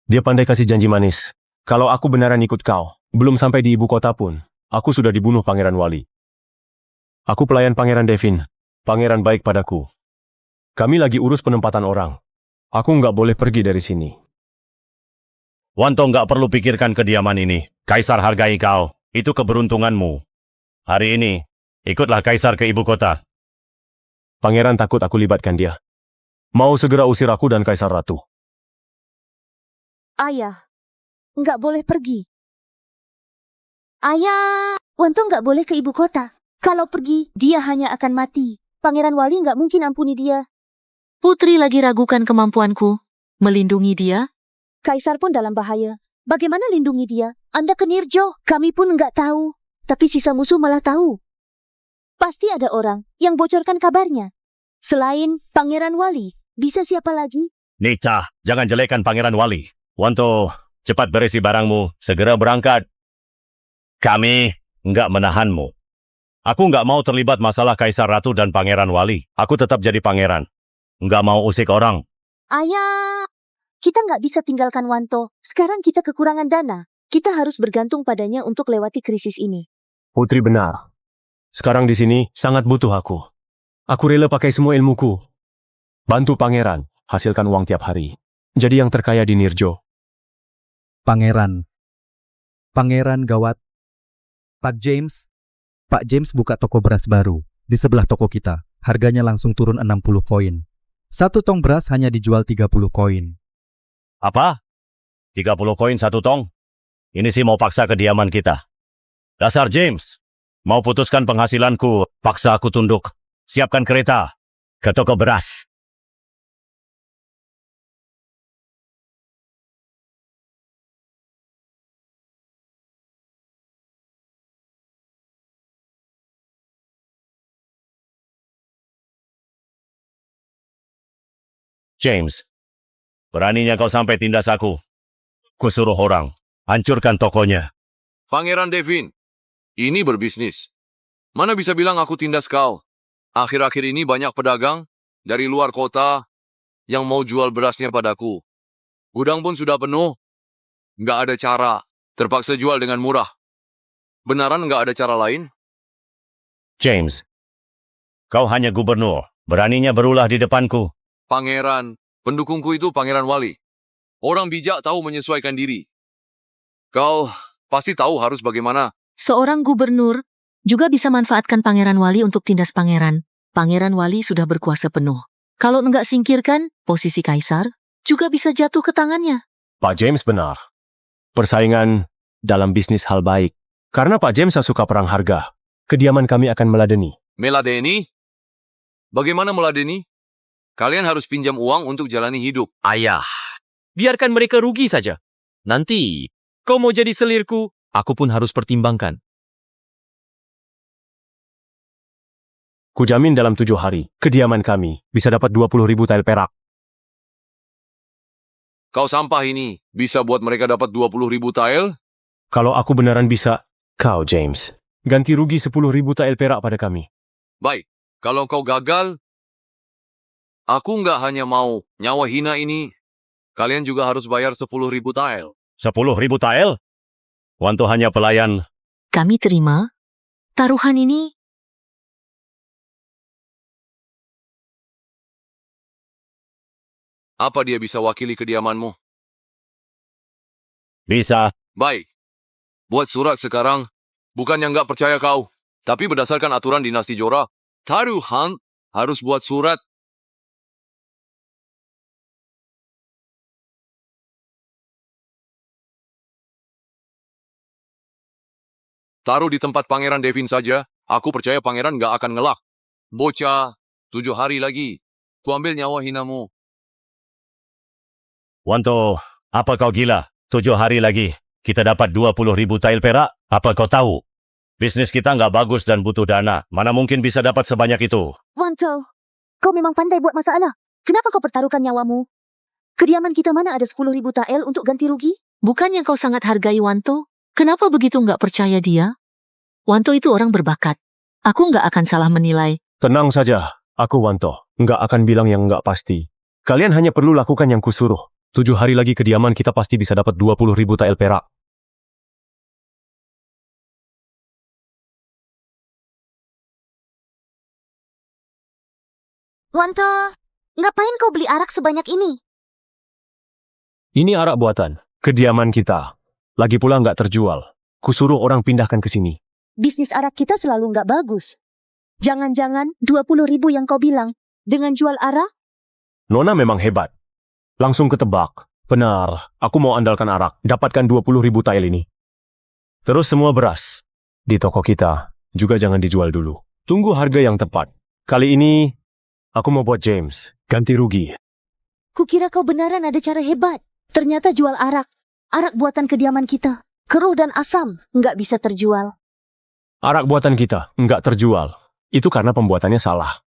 Dia pandai kasih janji manis. Kalau aku beneran ikut kau, belum sampai di ibu kota pun, aku sudah dibunuh Pangeran Wali. Aku pelayan Pangeran Devin. Pangeran baik padaku. Kami lagi urus penempatan orang. Aku nggak boleh pergi dari sini. Wanto nggak perlu pikirkan kediaman ini. Kaisar hargai kau. Itu keberuntunganmu. Hari ini, ikutlah Kaisar ke ibu kota. Pangeran takut aku libatkan dia. Mau segera usir aku dan Kaisar Ratu. Ayah, enggak boleh pergi. Ayah, Wanto enggak boleh ke ibu kota. Kalau pergi, dia hanya akan mati. Pangeran Wali enggak mungkin ampuni dia. Putri lagi ragukan kemampuanku. Melindungi dia. Kaisar pun dalam bahaya. Bagaimana lindungi dia? Anda ke Nirjo. Kami pun enggak tahu. Tapi sisa musuh malah tahu. Pasti ada orang yang bocorkan kabarnya. Selain Pangeran Wali, bisa siapa lagi? Nita, jangan jelekkan Pangeran Wali. Wanto, cepat berisi barangmu. Segera berangkat. Kami nggak menahanmu. Aku nggak mau terlibat masalah Kaisar Ratu dan Pangeran Wali. Aku tetap jadi pangeran. Nggak mau usik orang. Ayah, kita nggak bisa tinggalkan Wanto. Sekarang kita kekurangan dana. Kita harus bergantung padanya untuk lewati krisis ini. Putri benar. Sekarang di sini sangat butuh aku. Aku rela pakai semua ilmuku. Bantu pangeran, hasilkan uang tiap hari. Jadi yang terkaya di Nirjo. Pangeran. Pangeran gawat. Pak James buka toko beras baru di sebelah toko kita. Harganya langsung turun 60 koin. Satu tong beras hanya dijual 30 koin. Apa? 30 koin satu tong? Ini sih mau paksa kediaman kita. Dasar James. Mau putuskan penghasilanku, paksa aku tunduk. Siapkan kereta ke toko beras. James, beraninya kau sampai tindas aku. Kusuruh orang, hancurkan tokonya. Pangeran Devin, ini berbisnis. Mana bisa bilang aku tindas kau? Akhir-akhir ini banyak pedagang dari luar kota yang mau jual berasnya padaku. Gudang pun sudah penuh. Nggak ada cara. Terpaksa jual dengan murah. Benaran nggak ada cara lain? James, kau hanya gubernur. Beraninya berulah di depanku. Pangeran, pendukungku itu Pangeran Wali. Orang bijak tahu menyesuaikan diri. Kau pasti tahu harus bagaimana. Seorang gubernur juga bisa manfaatkan Pangeran Wali untuk tindas pangeran. Pangeran Wali sudah berkuasa penuh. Kalau enggak singkirkan, posisi kaisar juga bisa jatuh ke tangannya. Pak James benar. Persaingan dalam bisnis hal baik. Karena Pak James suka perang harga, kediaman kami akan meladeni. Meladeni? Bagaimana meladeni? Kalian harus pinjam uang untuk jalani hidup. Ayah, biarkan mereka rugi saja. Nanti, kau mau jadi selirku, aku pun harus pertimbangkan. Kujamin dalam 7 hari, kediaman kami bisa dapat 20.000 tael perak. Kau sampah ini bisa buat mereka dapat 20.000 tael? Kalau aku beneran bisa, kau James, ganti rugi 10.000 tael perak pada kami. Baik, kalau kau gagal, aku nggak hanya mau nyawa hina ini, kalian juga harus bayar 10.000 tael. 10.000 tael? Wanto hanya pelayan. Kami terima. Taruhan ini Apa dia bisa wakili kediamanmu? Bisa. Baik. Buat surat sekarang, bukan yang nggak percaya kau. Tapi berdasarkan aturan dinasti Jora, taruhan harus buat surat. Taruh di tempat Pangeran Devin saja, aku percaya Pangeran nggak akan ngelak. Bocah, 7 hari lagi, kuambil nyawa hinamu. Wanto, apa kau gila? 7 hari lagi, kita dapat 20.000 tael perak? Apa kau tahu? Bisnis kita nggak bagus dan butuh dana. Mana mungkin bisa dapat sebanyak itu? Wanto, kau memang pandai buat masalah. Kenapa kau pertaruhkan nyawamu? Kediaman kita mana ada 10.000 tael untuk ganti rugi? bukannya kau sangat hargai Wanto? Kenapa begitu nggak percaya dia? Wanto itu orang berbakat. Aku nggak akan salah menilai. Tenang saja, aku Wanto, nggak akan bilang yang nggak pasti. Kalian hanya perlu lakukan yang kusuruh. 7 hari lagi kediaman kita pasti bisa dapat 20.000 tael perak. Wanto, ngapain kau beli arak sebanyak ini? Ini arak buatan, kediaman kita. Lagi pula nggak terjual. Kusuruh orang pindahkan ke sini. Bisnis arak kita selalu nggak bagus. Jangan-jangan 20.000 yang kau bilang, dengan jual arak? Nona memang hebat. Langsung ketebak. Benar, aku mau andalkan arak. Dapatkan 20.000 tael ini. Terus semua beras di toko kita juga jangan dijual dulu. Tunggu harga yang tepat. Kali ini, aku mau buat James ganti rugi. Kukira kau beneran ada cara hebat. Ternyata jual arak. Arak buatan kediaman kita. Keruh dan asam, nggak bisa terjual. Arak buatan kita nggak terjual. Itu karena pembuatannya salah.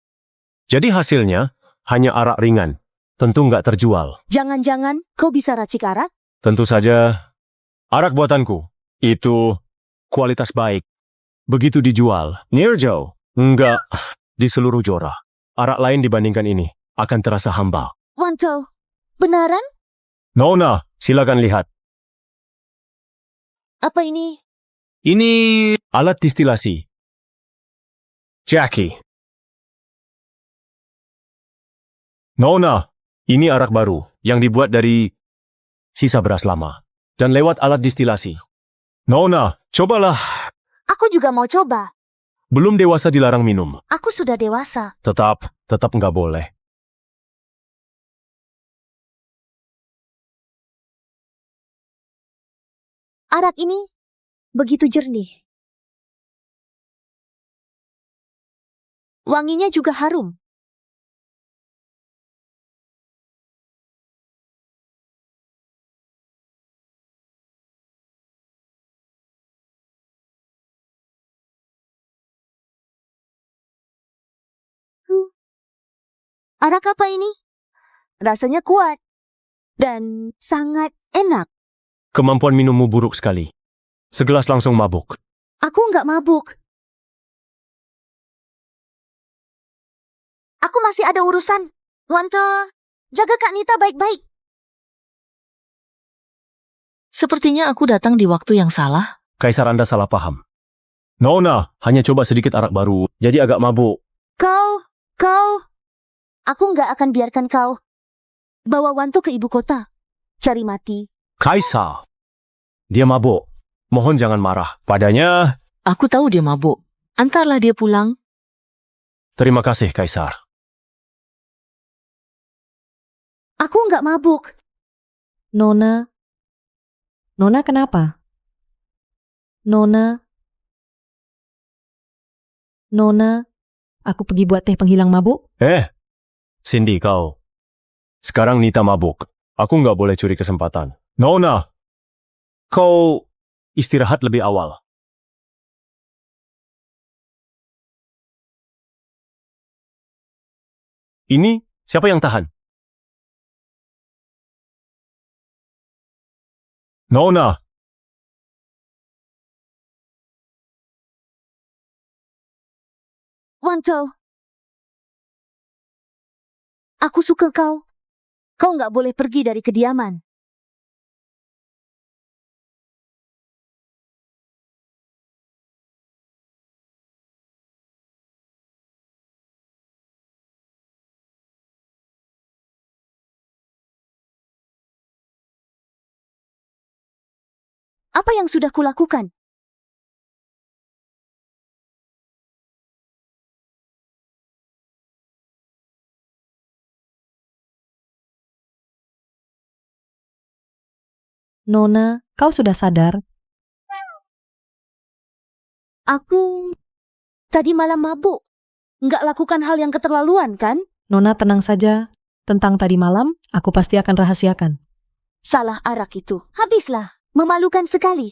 Jadi hasilnya hanya arak ringan. Tentu nggak terjual. Jangan-jangan kau bisa racik arak? Tentu saja, arak buatanku itu kualitas baik. Begitu dijual, Nirjo, enggak di seluruh Jora. Arak lain dibandingkan ini akan terasa hamba. Wanto, beneran? Nona, silakan lihat. Apa ini? Ini alat distilasi. Jackie. Nona, ini arak baru yang dibuat dari sisa beras lama dan lewat alat distilasi. Nona, cobalah. Aku juga mau coba. Belum dewasa dilarang minum. Aku sudah dewasa. Tetap nggak boleh. Arak ini begitu jernih. Wanginya juga harum. Arak apa ini? Rasanya kuat dan sangat enak. Kemampuan minummu buruk sekali. Segelas langsung mabuk. Aku nggak mabuk. Aku masih ada urusan. Wanto, jaga Kak Nita baik-baik. Sepertinya aku datang di waktu yang salah. Kaisar Anda salah paham. Nona, hanya coba sedikit arak baru, jadi agak mabuk. Kau. Aku nggak akan biarkan kau bawa Wanto ke ibu kota. Cari mati. Kaisar. Dia mabuk. Mohon jangan marah. Padanya, Aku tahu dia mabuk. Antarlah dia pulang. terima kasih, Kaisar. Aku nggak mabuk. Nona kenapa? Nona, aku pergi buat teh penghilang mabuk? Cindy, kau. Sekarang Nita mabuk. Aku nggak boleh curi kesempatan. Nona, kau istirahat lebih awal. Ini siapa yang tahan? Nona, Wanto. Aku suka kau. Kau nggak boleh pergi dari kediaman. Apa yang sudah kulakukan? Nona, kau sudah sadar? Aku tadi malam mabuk. Nggak lakukan hal yang keterlaluan, kan? Nona tenang saja. Tentang tadi malam, aku pasti akan rahasiakan. Salah arak itu. Habislah. Memalukan sekali.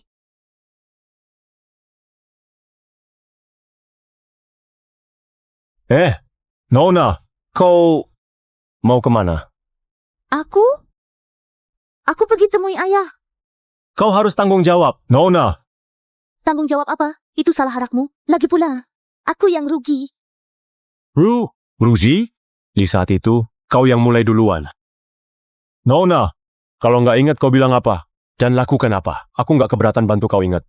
Nona, kau mau kemana? Aku pergi temui ayah. Kau harus tanggung jawab, Nona. Tanggung jawab apa? Itu salah arakmu. Lagi pula, aku yang rugi. Ruzi? Di saat itu, kau yang mulai duluan. Nona, kalau nggak ingat kau bilang apa? Dan lakukan apa? Aku nggak keberatan bantu kau ingat.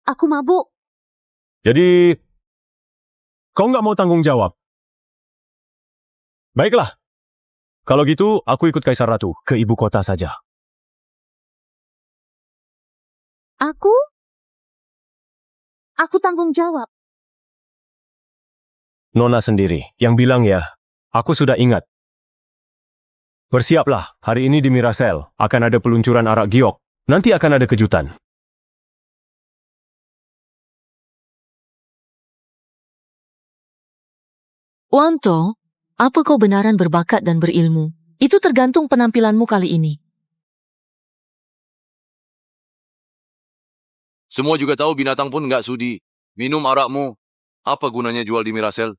Aku mabuk. Jadi, kau nggak mau tanggung jawab? Baiklah. Kalau gitu, aku ikut Kaisar Ratu ke ibu kota saja. Aku tanggung jawab. Nona sendiri yang bilang ya, aku sudah ingat. Bersiaplah, hari ini di Mirasel akan ada peluncuran arak giok. Nanti akan ada kejutan. Wanto, apa kau benaran berbakat dan berilmu? Itu tergantung penampilanmu kali ini. Semua juga tahu binatang pun nggak sudi minum arakmu. Apa gunanya jual di Mirasel?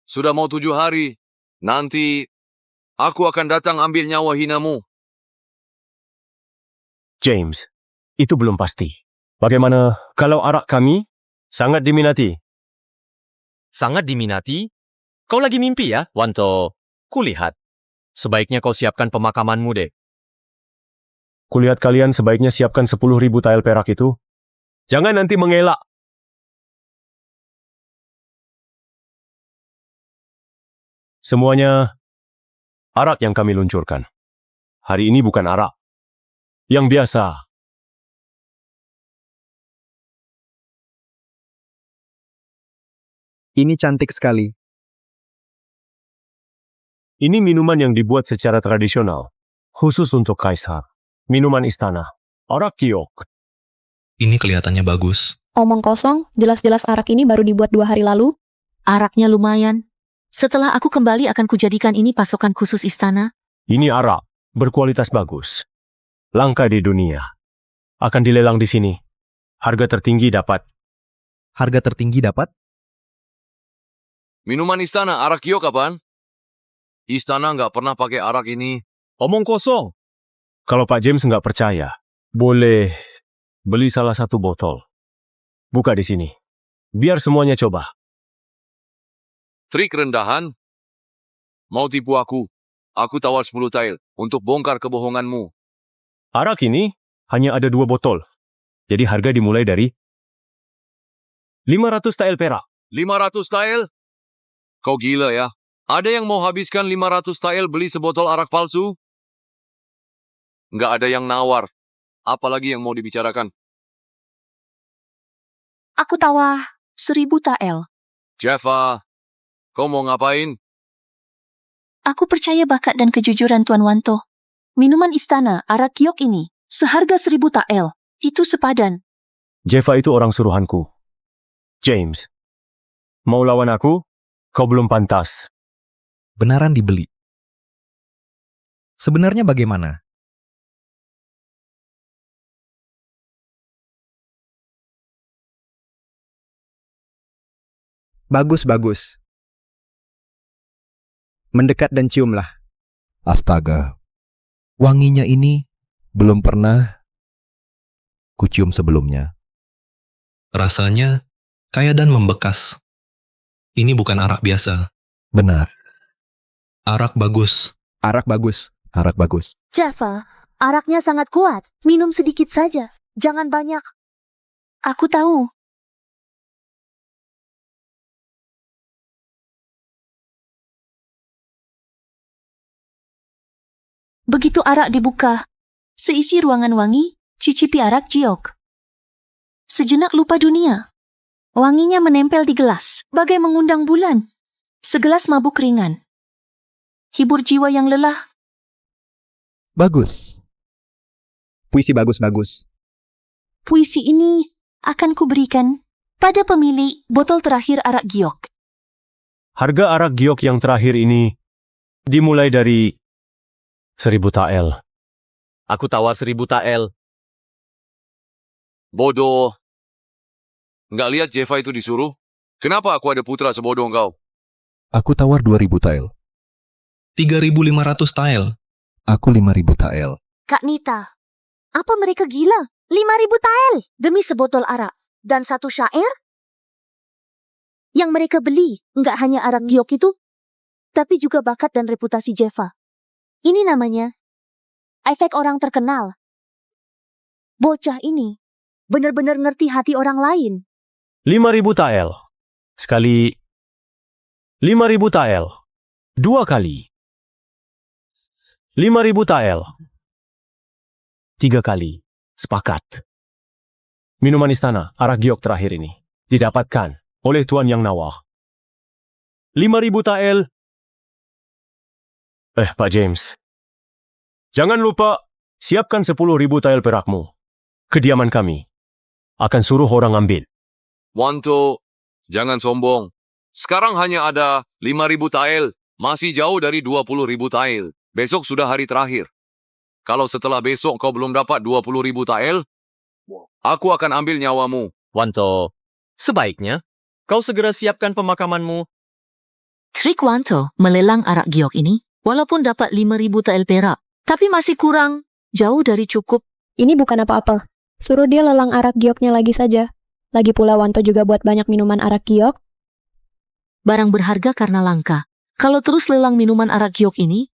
Sudah mau 7 hari. Nanti aku akan datang ambil nyawa hinamu. James, itu belum pasti. Bagaimana kalau arak kami sangat diminati? Sangat diminati? Kau lagi mimpi ya, Wanto? Kulihat. Sebaiknya kau siapkan pemakamanmu deh. Kulihat kalian sebaiknya siapkan 10.000 tael perak itu. Jangan nanti mengelak. Semuanya arak yang kami luncurkan. Hari ini bukan arak. Yang biasa. Ini cantik sekali. Ini minuman yang dibuat secara tradisional. Khusus untuk Kaisar. Minuman istana. Arak giok. Ini kelihatannya bagus. Omong kosong, jelas-jelas arak ini baru dibuat 2 hari lalu. Araknya lumayan. Setelah aku kembali akan kujadikan ini pasokan khusus istana. Ini arak. Berkualitas bagus. Langka di dunia. Akan dilelang di sini. Harga tertinggi dapat. Harga tertinggi dapat? Minuman istana, arak giok kapan? Istana nggak pernah pakai arak ini. Omong kosong. Kalau Pak James nggak percaya, boleh beli salah satu botol. Buka di sini. Biar semuanya coba. Trik rendahan? Mau tipu aku? Aku tawar 10 tael untuk bongkar kebohonganmu. Arak ini hanya ada 2 botol. Jadi harga dimulai dari 500 tael perak. 500 tael? Kau gila ya? Ada yang mau habiskan 500 tael beli sebotol arak palsu? Nggak ada yang nawar. Apalagi yang mau dibicarakan? Aku tawar 1000 tael. Jaffa, kau mau ngapain? Aku percaya bakat dan kejujuran Tuan Wanto. Minuman istana, arak giok ini, seharga 1000 tael. Itu sepadan. Jaffa itu orang suruhanku. James, mau lawan aku? Kau belum pantas. Benaran dibeli. Sebenarnya bagaimana? Bagus, bagus. Mendekat dan ciumlah. Astaga. Wanginya ini belum pernah kucium sebelumnya. Rasanya kaya dan membekas. Ini bukan arak biasa. Benar. Arak bagus. Arak bagus. Arak bagus. Jaffa, araknya sangat kuat. Minum sedikit saja. Jangan banyak. Aku tahu. Begitu arak dibuka, seisi ruangan wangi, cicipi arak giok. Sejenak lupa dunia. Wanginya menempel di gelas, bagai mengundang bulan. Segelas mabuk ringan. Hibur jiwa yang lelah. Bagus. Puisi bagus-bagus. Puisi ini akan kuberikan pada pemilik botol terakhir arak giok. Harga arak giok yang terakhir ini dimulai dari 1000 tael. Aku tawar 1000 tael. Bodoh. Nggak lihat Jaffa itu disuruh? Kenapa aku ada putra sebodoh engkau? Aku tawar 2000 tael. 3.500 tael. Aku 5.000 tael. Kak Nita, apa mereka gila? 5.000 tael demi sebotol arak dan satu syair? Yang mereka beli nggak hanya arak giok itu, tapi juga bakat dan reputasi Jaffa. Ini namanya efek orang terkenal. Bocah ini benar-benar ngerti hati orang lain. 5.000 tael. Sekali 5.000 tael. 2 kali. 5.000 tael. 3 kali. Sepakat. Minuman istana, arak giok terakhir ini, didapatkan oleh Tuan Yang Nawah. 5.000 tael. Pak James. Jangan lupa, siapkan 10.000 tael perakmu. Kediaman kami. Akan suruh orang ambil. Wanto, jangan sombong. Sekarang hanya ada 5.000 tael. Masih jauh dari 20.000 tael. Besok sudah hari terakhir. Kalau setelah besok kau belum dapat 20.000 tael, aku akan ambil nyawamu. Wanto, sebaiknya kau segera siapkan pemakamanmu. Trik Wanto melelang arak giok ini, walaupun dapat 5.000 tael perak, tapi masih kurang, jauh dari cukup. Ini bukan apa-apa. Suruh dia lelang arak gioknya lagi saja. Lagi pula Wanto juga buat banyak minuman arak giok. Barang berharga karena langka. Kalau terus lelang minuman arak giok ini,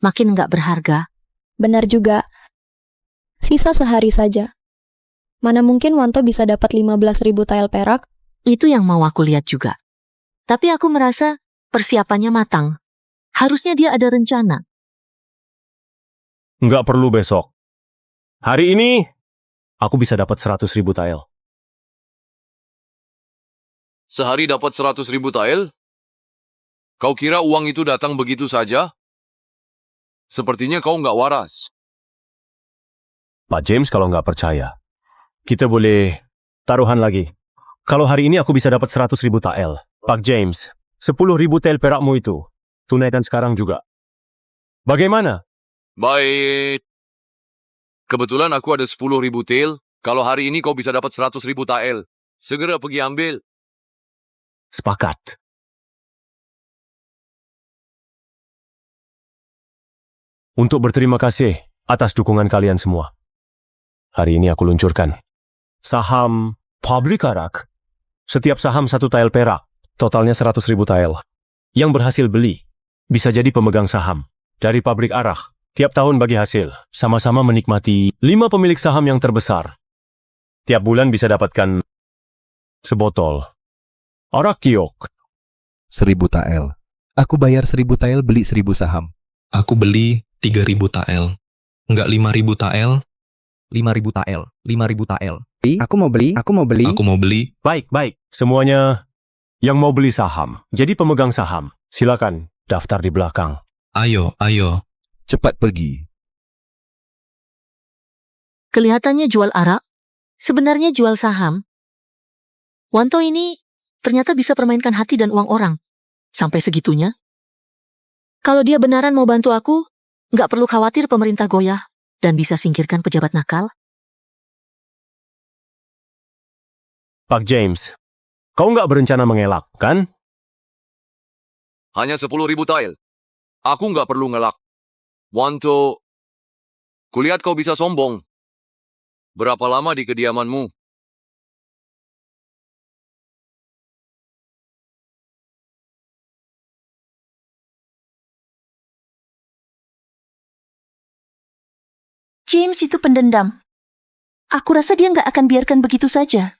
makin nggak berharga. Benar juga. Sisa sehari saja. Mana mungkin Wanto bisa dapat 15.000 tael perak? Itu yang mau aku lihat juga. Tapi aku merasa persiapannya matang. Harusnya dia ada rencana. Nggak perlu besok. Hari ini, aku bisa dapat 100.000 tael. Sehari dapat 100.000 tael? Kau kira uang itu datang begitu saja? Sepertinya kau nggak waras. Pak James kalau nggak percaya, kita boleh taruhan lagi. Kalau hari ini aku bisa dapat 100.000 tael. Pak James, 10.000 tael perakmu itu, tunaikan sekarang juga. Bagaimana? Baik. Kebetulan aku ada 10.000 tael. Kalau hari ini kau bisa dapat 100.000 tael. Segera pergi ambil. Sepakat. Untuk berterima kasih atas dukungan kalian semua. Hari ini aku luncurkan saham pabrik arak. Setiap saham 1 tael perak, totalnya 100.000 tael. Yang berhasil beli, bisa jadi pemegang saham dari pabrik arak. Tiap tahun bagi hasil, sama-sama menikmati 5 pemilik saham yang terbesar. Tiap bulan bisa dapatkan sebotol arak kiok. 1.000 tael. Aku bayar 1.000 tael beli 1.000 saham. Aku beli 3.000 tael. Enggak 5.000 tael. 5.000 tael. 5.000 tael. Aku mau beli. Aku mau beli. Baik. Semuanya yang mau beli saham, jadi pemegang saham, silakan daftar di belakang. Ayo. Cepat pergi. Kelihatannya jual arak, sebenarnya jual saham. Wanto ini ternyata bisa permainkan hati dan uang orang. Sampai segitunya. Kalau dia benaran mau bantu aku, nggak perlu khawatir pemerintah goyah dan bisa singkirkan pejabat nakal. Pak James, kau nggak berencana mengelak, kan? Hanya 10.000 tael. Aku nggak perlu ngelak. Wanto, kulihat kau bisa sombong. Berapa lama di kediamanmu? James itu pendendam. Aku rasa dia nggak akan biarkan begitu saja.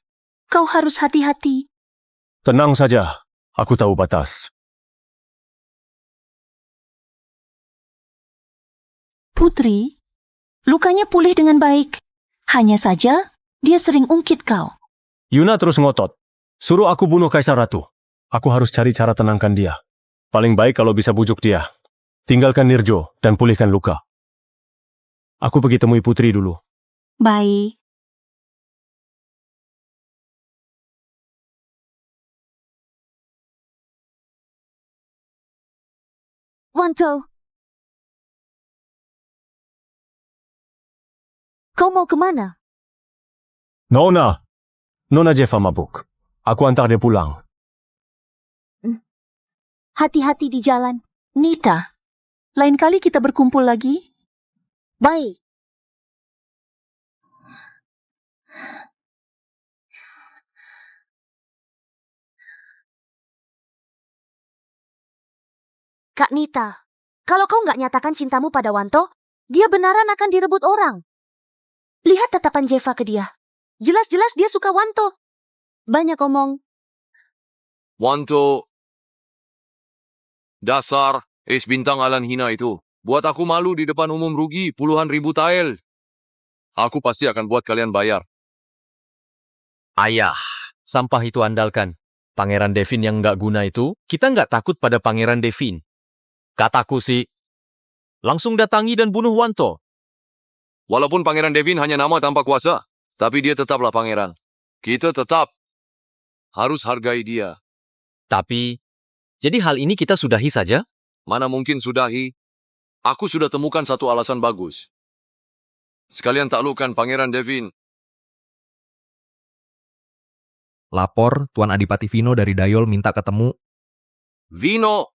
Kau harus hati-hati. Tenang saja, aku tahu batas. Putri, lukanya pulih dengan baik. Hanya saja, dia sering ungkit kau. Yuna terus ngotot. Suruh aku bunuh Kaisar Ratu. Aku harus cari cara tenangkan dia. Paling baik kalau bisa bujuk dia. Tinggalkan Nirjo dan pulihkan luka. Aku pergi temui Putri dulu. Baik. Wanto. Kau mau kemana? Nona Jeva mabuk. Aku antar dia pulang. Hati-hati di jalan. Nita, lain kali kita berkumpul lagi. Baik. Kak Nita, kalau kau nggak nyatakan cintamu pada Wanto, dia benaran akan direbut orang. Lihat tatapan Jeva ke dia. Jelas-jelas dia suka Wanto. Banyak omong. Wanto, dasar es bintang Alan hina itu. Buat aku malu di depan umum, rugi puluhan ribu tael. Aku pasti akan buat kalian bayar. Ayah, sampah itu andalkan. Pangeran Devin yang nggak guna itu, kita nggak takut pada Pangeran Devin. Kataku sih, langsung datangi dan bunuh Wanto. Walaupun Pangeran Devin hanya nama tanpa kuasa, tapi dia tetaplah pangeran. Kita tetap harus hargai dia. Tapi, jadi hal ini kita sudahi saja? Mana mungkin sudahi? Aku sudah temukan satu alasan bagus. Sekalian taklukkan Pangeran Devin. Lapor, Tuan Adipati Vino dari Dayol minta ketemu. Vino!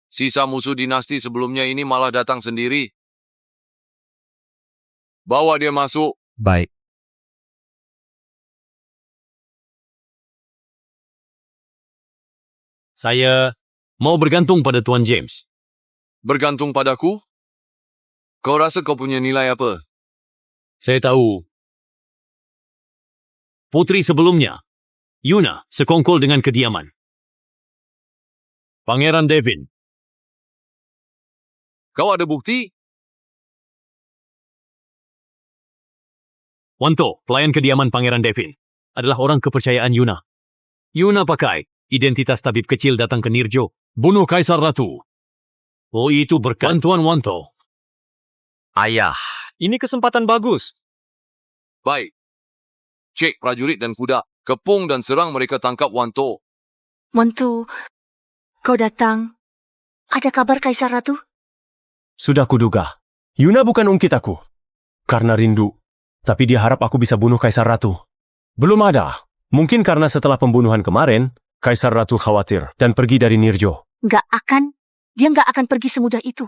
Sisa musuh dinasti sebelumnya ini malah datang sendiri. Bawa dia masuk. Baik. Saya mau bergantung pada Tuan James. Bergantung padaku? Kau rasa kau punya nilai apa? Saya tahu. Putri sebelumnya, Yuna, sekongkol dengan kediaman. Pangeran Devin. Kau ada bukti? Wanto, pelayan kediaman Pangeran Devin, adalah orang kepercayaan Yuna. Yuna pakai identitas tabib kecil datang ke Nirjo, bunuh Kaisar Ratu. Oh, itu berkat bantuan Wanto. Ayah, ini kesempatan bagus. Baik. Cek prajurit dan kuda. Kepung dan serang mereka tangkap Wanto. Wanto, kau datang. Ada kabar Kaisar Ratu? Sudah kuduga. Yuna bukan ungkit aku. Karena rindu. Tapi dia harap aku bisa bunuh Kaisar Ratu. Belum ada. Mungkin karena setelah pembunuhan kemarin, Kaisar Ratu khawatir dan pergi dari Nirjo. Nggak akan. Dia nggak akan pergi semudah itu.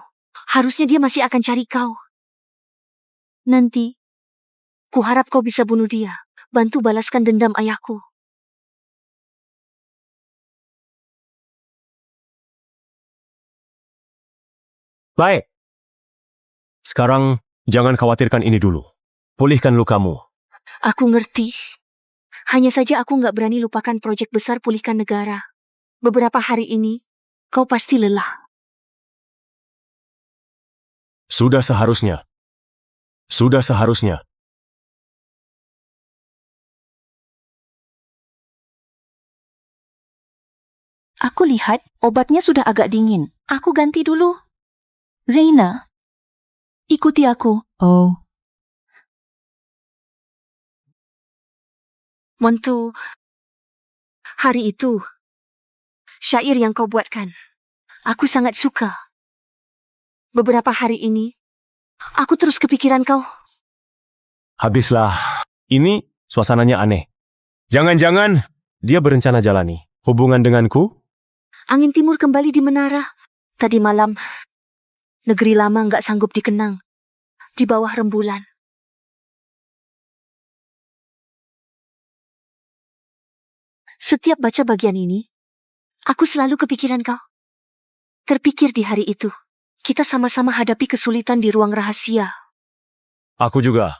Harusnya dia masih akan cari kau. Nanti, kuharap kau bisa bunuh dia. Bantu balaskan dendam ayahku. Baik. Sekarang, jangan khawatirkan ini dulu. Pulihkan lukamu. Aku ngerti. Hanya saja aku nggak berani lupakan proyek besar pulihkan negara. Beberapa hari ini, kau pasti lelah. Sudah seharusnya. Sudah seharusnya. Aku lihat obatnya sudah agak dingin. Aku ganti dulu. Reina, ikuti aku. Oh, Montu, hari itu, syair yang kau buatkan, aku sangat suka. Beberapa hari ini, aku terus kepikiran kau. Habislah. Ini suasananya aneh. Jangan-jangan dia berencana jalani hubungan denganku? Angin timur kembali di menara. Tadi malam, negeri lama nggak sanggup dikenang. Di bawah rembulan. Setiap baca bagian ini, aku selalu kepikiran kau. Terpikir di hari itu, kita sama-sama hadapi kesulitan di ruang rahasia. Aku juga.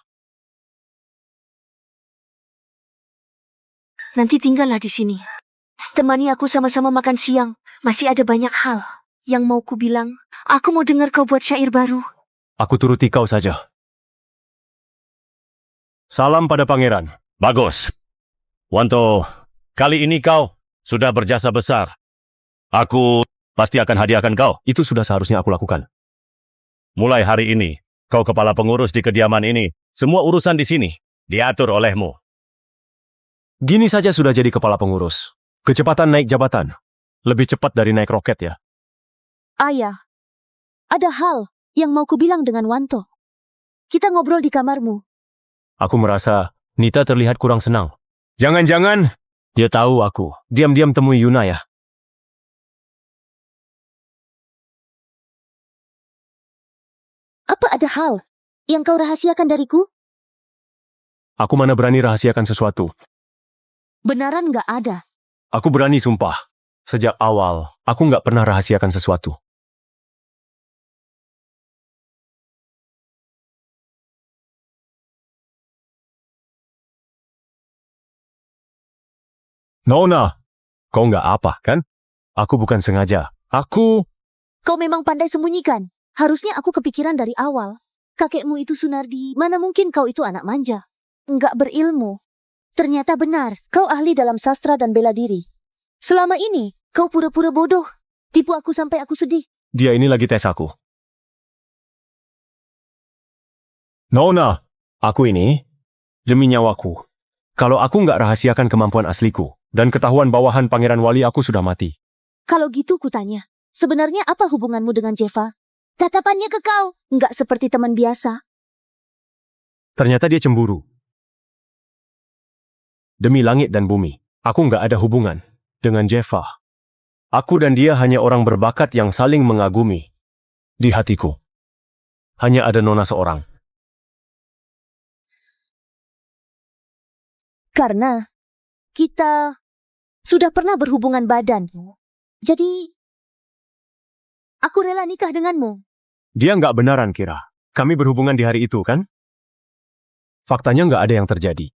Nanti tinggallah di sini. Temani aku sama-sama makan siang. Masih ada banyak hal yang mau ku bilang. Aku mau dengar kau buat syair baru. Aku turuti kau saja. Salam pada pangeran. Bagus. Wanto, kali ini kau sudah berjasa besar. Aku pasti akan hadiahkan kau. Itu sudah seharusnya aku lakukan. Mulai hari ini, kau kepala pengurus di kediaman ini. Semua urusan di sini diatur olehmu. Gini saja sudah jadi kepala pengurus. Kecepatan naik jabatan. Lebih cepat dari naik roket ya. Ayah, ada hal yang mau kubilang dengan Wanto. Kita ngobrol di kamarmu. Aku merasa Nita terlihat kurang senang. Jangan-jangan dia tahu aku. Diam-diam temui Yuna ya. Apa ada hal yang kau rahasiakan dariku? Aku mana berani rahasiakan sesuatu. Benaran nggak ada. Aku berani sumpah. Sejak awal, aku nggak pernah rahasiakan sesuatu. Nona, kau nggak apa, kan? Aku bukan sengaja. Kau memang pandai sembunyikan. Harusnya aku kepikiran dari awal. Kakekmu itu Sunardi, mana mungkin kau itu anak manja. Nggak berilmu. Ternyata benar, kau ahli dalam sastra dan bela diri. Selama ini, kau pura-pura bodoh. Tipu aku sampai aku sedih. Dia ini lagi tes aku. Nona, aku ini demi nyawaku. Kalau aku nggak rahasiakan kemampuan asliku, dan ketahuan bawahan Pangeran Wali aku sudah mati. Kalau gitu kutanya, sebenarnya apa hubunganmu dengan Jeva? Tatapannya ke kau, nggak seperti teman biasa. Ternyata dia cemburu. Demi langit dan bumi, aku nggak ada hubungan dengan Jeva. Aku dan dia hanya orang berbakat yang saling mengagumi. Di hatiku, hanya ada Nona seorang. Karena kita sudah pernah berhubungan badan. Jadi, aku rela nikah denganmu. Dia nggak benaran kira. Kami berhubungan di hari itu, kan? Faktanya nggak ada yang terjadi.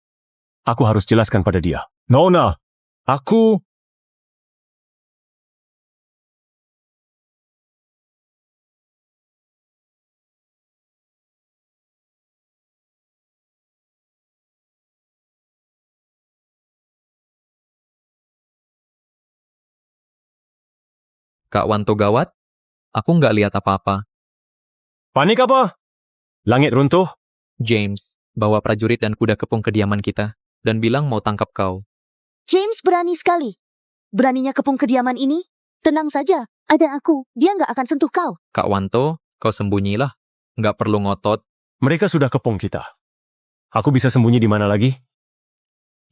Aku harus jelaskan pada dia. Nona, aku... Kak Wanto gawat? Aku nggak lihat apa-apa. Panik apa? Langit runtuh? James, bawa prajurit dan kuda kepung kediaman kita, dan bilang mau tangkap kau. James berani sekali. Beraninya kepung kediaman ini? Tenang saja, ada aku. Dia nggak akan sentuh kau. Kak Wanto, kau sembunyilah. Nggak perlu ngotot. Mereka sudah kepung kita. Aku bisa sembunyi di mana lagi?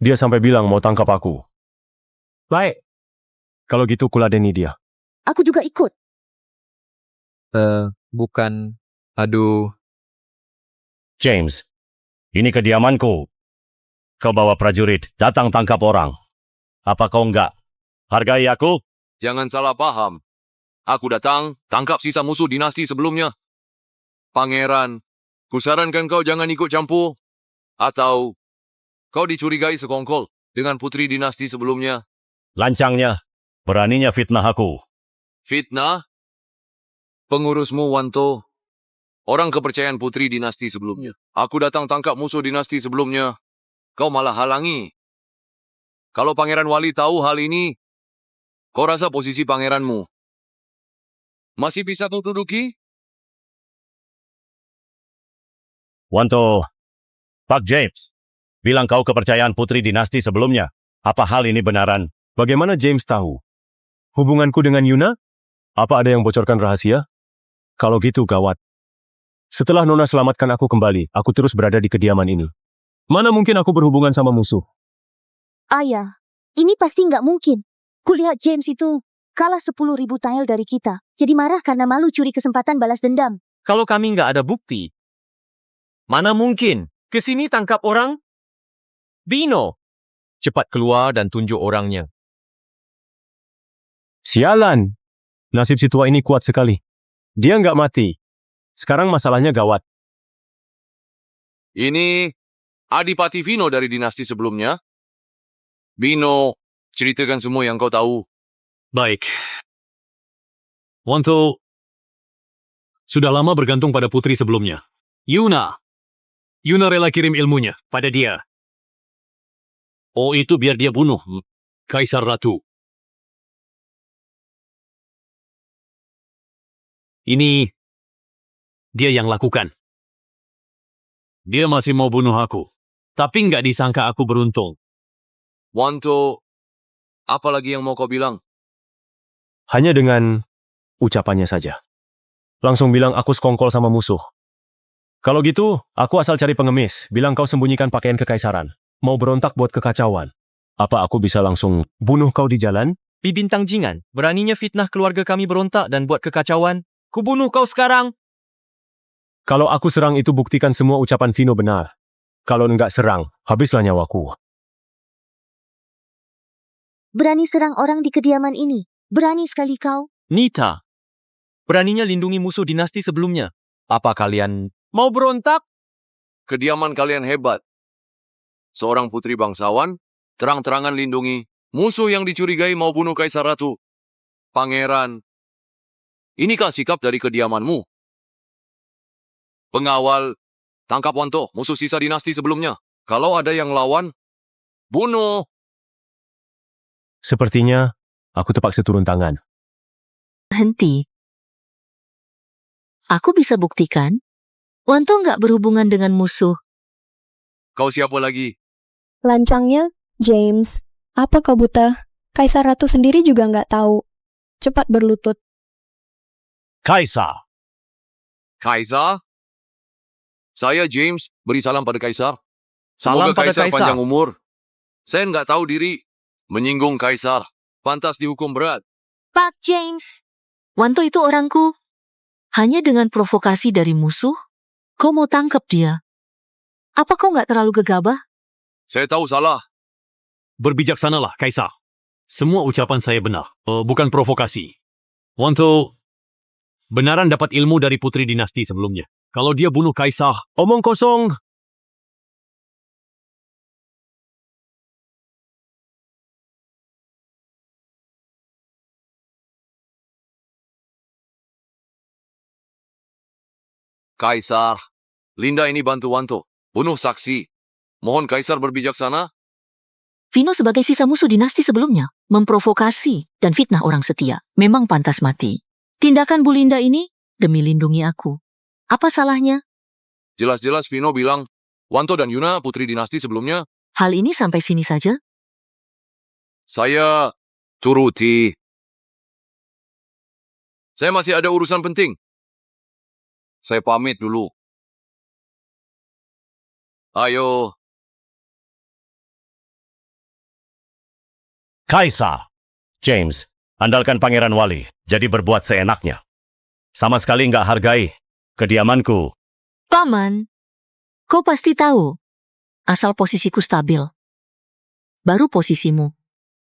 Dia sampai bilang mau tangkap aku. Baik. Kalau gitu kuladeni dia. Aku juga ikut. Bukan. Aduh, James, ini kediamanku. Kau bawa prajurit, datang tangkap orang. Apa kau enggak? Hargai aku? Jangan salah paham. Aku datang, tangkap sisa musuh dinasti sebelumnya. Pangeran, kusarankan kau jangan ikut campur. Atau kau dicurigai sekongkol dengan putri dinasti sebelumnya. Lancangnya, beraninya fitnah aku. Fitnah? Pengurusmu, Wanto. Orang kepercayaan putri dinasti sebelumnya. Aku datang tangkap musuh dinasti sebelumnya. Kau malah halangi. Kalau Pangeran Wali tahu hal ini, kau rasa posisi pangeranmu masih bisa kau duduki? Wanto, Pak James, bilang kau kepercayaan putri dinasti sebelumnya. Apa hal ini benaran? Bagaimana James tahu? Hubunganku dengan Yuna? Apa ada yang bocorkan rahasia? Kalau gitu gawat. Setelah Nona selamatkan aku kembali, aku terus berada di kediaman ini. Mana mungkin aku berhubungan sama musuh? Ayah, ini pasti nggak mungkin. Kulihat James itu kalah 10.000 tile dari kita. Jadi marah karena malu curi kesempatan balas dendam. Kalau kami nggak ada bukti, mana mungkin? Kesini tangkap orang? Bino, cepat keluar dan tunjuk orangnya. Sialan! Nasib si tua ini kuat sekali. Dia nggak mati. Sekarang masalahnya gawat. Ini Adipati Vino dari dinasti sebelumnya. Bino, ceritakan semua yang kau tahu. Baik. Wanto sudah lama bergantung pada putri sebelumnya. Yuna. Yuna rela kirim ilmunya pada dia. Oh, itu biar dia bunuh Kaisar Ratu. Ini dia yang lakukan. Dia masih mau bunuh aku. Tapi nggak disangka aku beruntung. Wanto, apa lagi yang mau kau bilang? Hanya dengan ucapannya saja. Langsung bilang aku sekongkol sama musuh. Kalau gitu, aku asal cari pengemis. Bilang kau sembunyikan pakaian kekaisaran. Mau berontak buat kekacauan. Apa aku bisa langsung bunuh kau di jalan? Pi Bintang Jingan, beraninya fitnah keluarga kami berontak dan buat kekacauan. Kubunuh kau sekarang. Kalau aku serang itu buktikan semua ucapan Vino benar. Kalau enggak serang, habislah nyawaku. Berani serang orang di kediaman ini. Berani sekali kau. Nita, beraninya lindungi musuh dinasti sebelumnya. Apa kalian mau berontak? Kediaman kalian hebat. Seorang putri bangsawan, terang-terangan lindungi musuh yang dicurigai mau bunuh Kaisar Ratu. Pangeran, inikah sikap dari kediamanmu? Pengawal, tangkap Wanto, musuh sisa dinasti sebelumnya. Kalau ada yang lawan, bunuh. Sepertinya, aku terpaksa turun tangan. Henti. Aku bisa buktikan. Wanto nggak berhubungan dengan musuh. Kau siapa lagi? Lancangnya, James. Apa kau buta? Kaisar Ratu sendiri juga nggak tahu. Cepat berlutut. Kaisar. Kaisar? Saya James, beri salam pada Kaisar. Salam Semoga pada Kaisar Kaisar. panjang umur. Saya nggak tahu diri. Menyinggung Kaisar. Pantas dihukum berat. Pak James. Wanto itu orangku. Hanya dengan provokasi dari musuh, kau mau tangkap dia. Apa kau nggak terlalu gegabah? Saya tahu salah. Berbijaksanalah, Kaisar. Semua ucapan saya benar, bukan provokasi. Wanto benaran dapat ilmu dari putri dinasti sebelumnya. Kalau dia bunuh Kaisar, Omong kosong. Kaisar, Linda ini bantu Wanto. Bunuh saksi. Mohon Kaisar berbijaksana. Vino sebagai sisa musuh dinasti sebelumnya, memprovokasi dan fitnah orang setia. Memang pantas mati. Tindakan Bu Linda ini demi lindungi aku. Apa salahnya? Jelas-jelas Vino bilang, Wanto dan Yuna putri dinasti sebelumnya. Hal ini sampai sini saja? Saya turuti. Saya masih ada urusan penting. Saya pamit dulu. Ayo. Kaisar. James, andalkan Pangeran Wali, jadi berbuat seenaknya. Sama sekali nggak hargai kediamanku. Paman, kau pasti tahu, asal posisiku stabil. Baru posisimu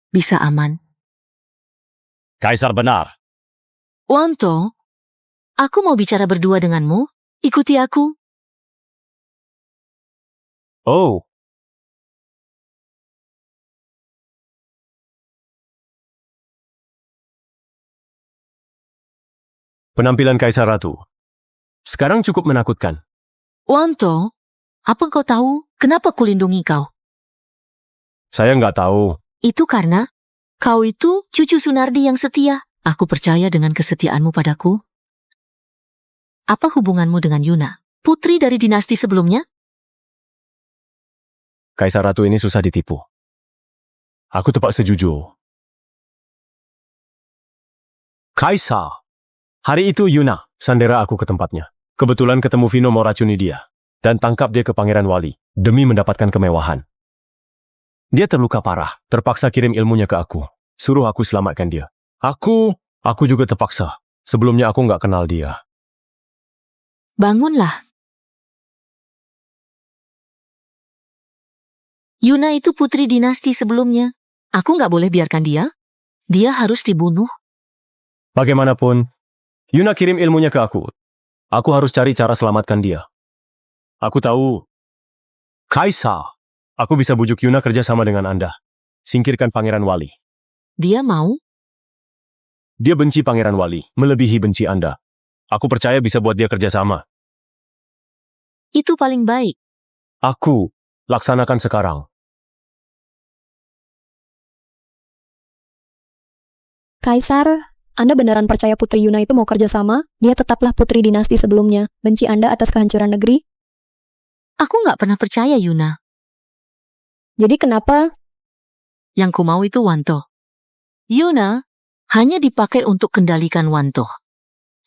bisa aman. Kaisar benar. Wanto, aku mau bicara berdua denganmu. Ikuti aku. Oh, penampilan Kaisar Ratu. Sekarang cukup menakutkan. Wanto, apa kau tahu kenapa kulindungi kau? Saya nggak tahu. Itu karena kau itu cucu Sunardi yang setia. Aku percaya dengan kesetiaanmu padaku. Apa hubunganmu dengan Yuna, putri dari dinasti sebelumnya? Kaisar Ratu ini susah ditipu. Aku terpaksa jujur. Kaisar. Hari itu Yuna sandera aku ke tempatnya. Kebetulan ketemu Vino mau racuni dia. Dan tangkap dia ke Pangeran Wali demi mendapatkan kemewahan. Dia terluka parah, terpaksa kirim ilmunya ke aku. Suruh aku selamatkan dia. Aku juga terpaksa. Sebelumnya aku nggak kenal dia. Bangunlah. Yuna itu putri dinasti sebelumnya. Aku nggak boleh biarkan dia. Dia harus dibunuh. Bagaimanapun, Yuna kirim ilmunya ke aku. Aku harus cari cara selamatkan dia. Aku tahu. Kaisar, aku bisa bujuk Yuna kerja sama dengan Anda. Singkirkan Pangeran Wali. Dia mau? Dia benci Pangeran Wali, melebihi benci Anda. Aku percaya bisa buat dia kerja sama. Itu paling baik. Aku laksanakan sekarang. Kaisar, Anda beneran percaya Putri Yuna itu mau kerja sama? Dia tetaplah putri dinasti sebelumnya. Benci Anda atas kehancuran negeri? Aku nggak pernah percaya Yuna. Jadi kenapa? Yang ku mau itu Wanto. Yuna hanya dipakai untuk kendalikan Wanto.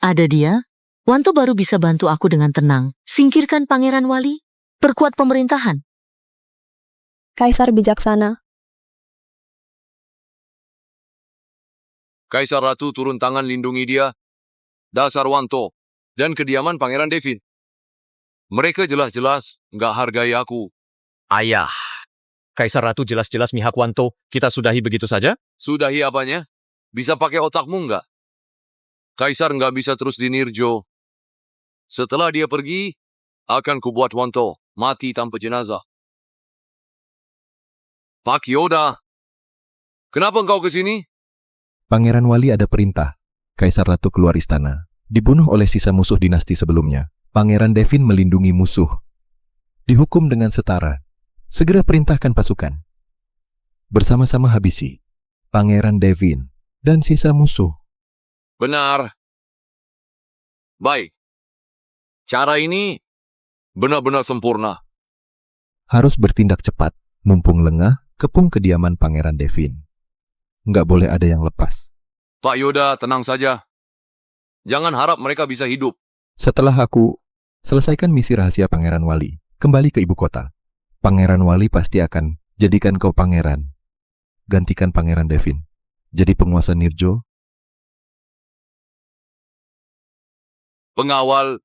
Ada dia, Wanto baru bisa bantu aku dengan tenang. Singkirkan Pangeran Wali, perkuat pemerintahan. Kaisar bijaksana. Kaisar Ratu turun tangan lindungi dia. Dasar Wanto. Dan kediaman Pangeran Devin. Mereka jelas-jelas nggak hargai aku. Ayah, Kaisar Ratu jelas-jelas mihak Wanto. Kita sudahi begitu saja? Sudahi apanya? Bisa pakai otakmu nggak? Kaisar nggak bisa terus di Nirjo. Setelah dia pergi, akan kubuat Wanto mati tanpa jenazah. Pak Yoda, kenapa engkau ke sini? Pangeran Wali ada perintah. Kaisar Ratu keluar istana. Dibunuh oleh sisa musuh dinasti sebelumnya. Pangeran Devin melindungi musuh. Dihukum dengan setara. Segera perintahkan pasukan. Bersama-sama habisi Pangeran Devin dan sisa musuh. Benar. Baik. Cara ini benar-benar sempurna. Harus bertindak cepat. Mumpung lengah, kepung kediaman Pangeran Devin. Nggak boleh ada yang lepas. Pak Yoda, tenang saja. Jangan harap mereka bisa hidup. Setelah aku selesaikan misi rahasia Pangeran Wali, kembali ke ibu kota. Pangeran Wali pasti akan jadikan kau pangeran. Gantikan Pangeran Devin. Jadi penguasa Nirjo. Pengawal,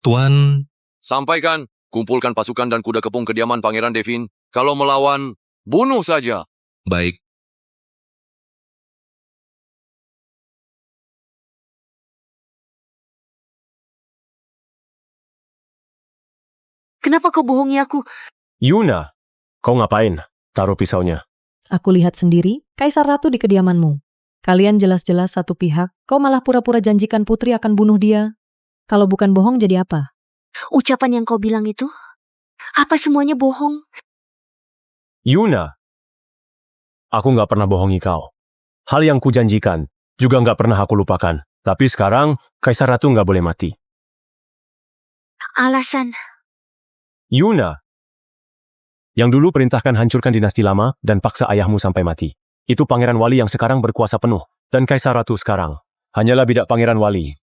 Tuan, sampaikan, kumpulkan pasukan dan kuda kepung kediaman Pangeran Devin. Kalau melawan, bunuh saja. baik. Kenapa kau bohongi aku? Yuna, kau ngapain? Taruh pisaunya. Aku lihat sendiri, Kaisar Ratu di kediamanmu. Kalian jelas-jelas satu pihak, kau malah pura-pura janjikan putri akan bunuh dia. Kalau bukan bohong jadi apa? Ucapan yang kau bilang itu, apa semuanya bohong? Yuna, aku nggak pernah bohongi kau. Hal yang kujanjikan juga nggak pernah aku lupakan. Tapi sekarang, Kaisar Ratu nggak boleh mati. Alasan, Yuna, yang dulu perintahkan hancurkan dinasti lama dan paksa ayahmu sampai mati. Itu Pangeran Wali yang sekarang berkuasa penuh. Dan Kaisar Ratu sekarang hanyalah bidak Pangeran Wali.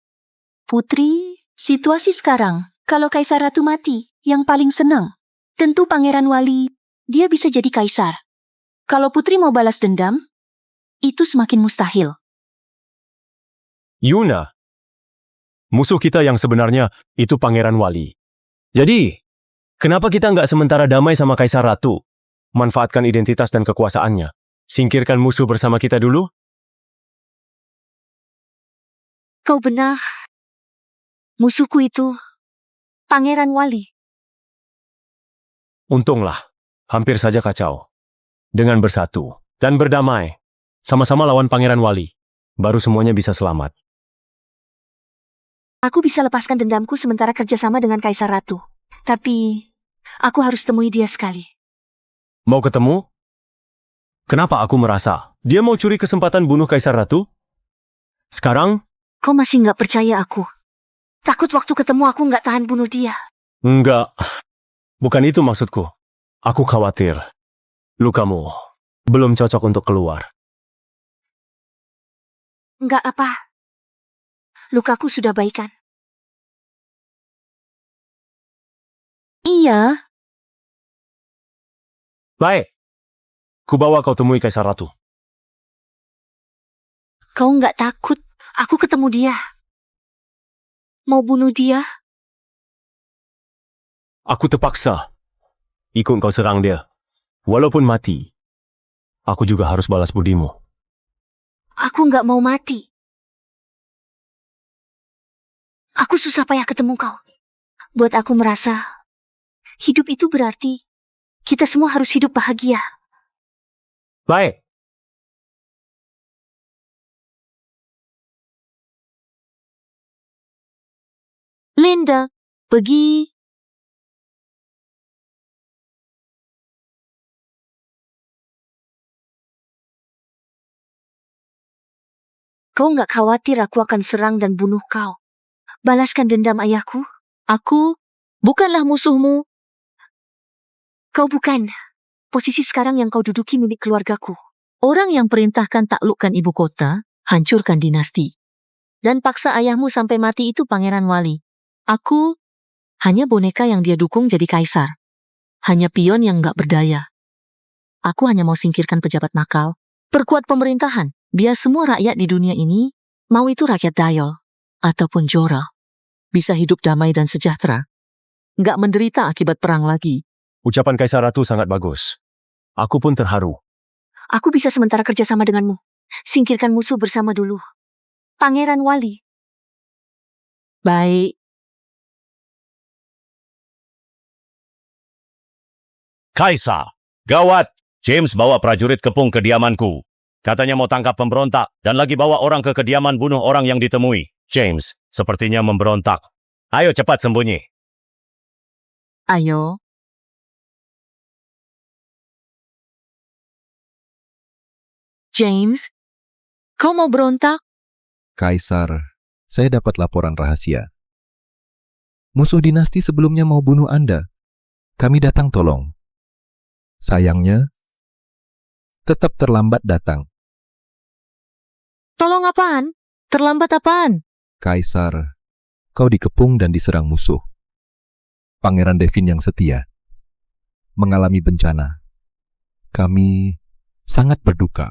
Putri, situasi sekarang, kalau Kaisar Ratu mati, yang paling senang. Tentu Pangeran Wali, dia bisa jadi kaisar. Kalau Putri mau balas dendam, itu semakin mustahil. Yuna, Musuh kita yang sebenarnya itu Pangeran Wali. Jadi, kenapa kita nggak sementara damai sama Kaisar Ratu? Manfaatkan identitas dan kekuasaannya. Singkirkan musuh bersama kita dulu? Kau benar. Musuhku itu Pangeran Wali. Untunglah, hampir saja kacau. Dengan bersatu dan berdamai, sama-sama lawan Pangeran Wali, baru semuanya bisa selamat. Aku bisa lepaskan dendamku sementara kerjasama dengan Kaisar Ratu. Tapi, aku harus temui dia sekali. Mau ketemu? Kenapa aku merasa dia mau curi kesempatan bunuh Kaisar Ratu? Sekarang? Kau masih nggak percaya aku? Takut waktu ketemu aku nggak tahan bunuh dia. Enggak. Bukan itu maksudku. Aku khawatir. Lukamu belum cocok untuk keluar. Nggak apa. Lukaku sudah baikan. Iya. Baik. Kubawa kau temui Kaisar Ratu. Kau nggak takut aku ketemu dia? Mau bunuh dia? Aku terpaksa ikut kau serang dia. Walaupun mati, aku juga harus balas budimu. Aku nggak mau mati. Aku susah payah ketemu kau. Buat aku merasa, hidup itu berarti kita semua harus hidup bahagia. Baik. Linda, pergi. Kau nggak khawatir aku akan serang dan bunuh kau? Balaskan dendam ayahku. Aku bukanlah musuhmu. Kau bukan. Posisi sekarang yang kau duduki milik keluargaku. Orang yang perintahkan taklukkan ibu kota, hancurkan dinasti. Dan paksa ayahmu sampai mati itu Pangeran Wali. Aku hanya boneka yang dia dukung jadi kaisar. Hanya pion yang nggak berdaya. Aku hanya mau singkirkan pejabat nakal. Perkuat pemerintahan, biar semua rakyat di dunia ini, mau itu rakyat Dayol ataupun Jora, bisa hidup damai dan sejahtera. Nggak menderita akibat perang lagi. Ucapan Kaisar Ratu sangat bagus. Aku pun terharu. Aku bisa sementara kerjasama denganmu. Singkirkan musuh bersama dulu. Pangeran Wali. Baik. Kaisar, gawat! James bawa prajurit kepung kediamanku. Katanya mau tangkap pemberontak dan lagi bawa orang ke kediaman bunuh orang yang ditemui. James, sepertinya memberontak. Ayo cepat sembunyi. Ayo. James, kau mau berontak? Kaisar, saya dapat laporan rahasia. Musuh dinasti sebelumnya mau bunuh Anda. Kami datang tolong. Sayangnya, tetap terlambat datang. Tolong apaan? Terlambat apaan? Kaisar, kau dikepung dan diserang musuh. Pangeran Devin yang setia mengalami bencana. Kami sangat berduka.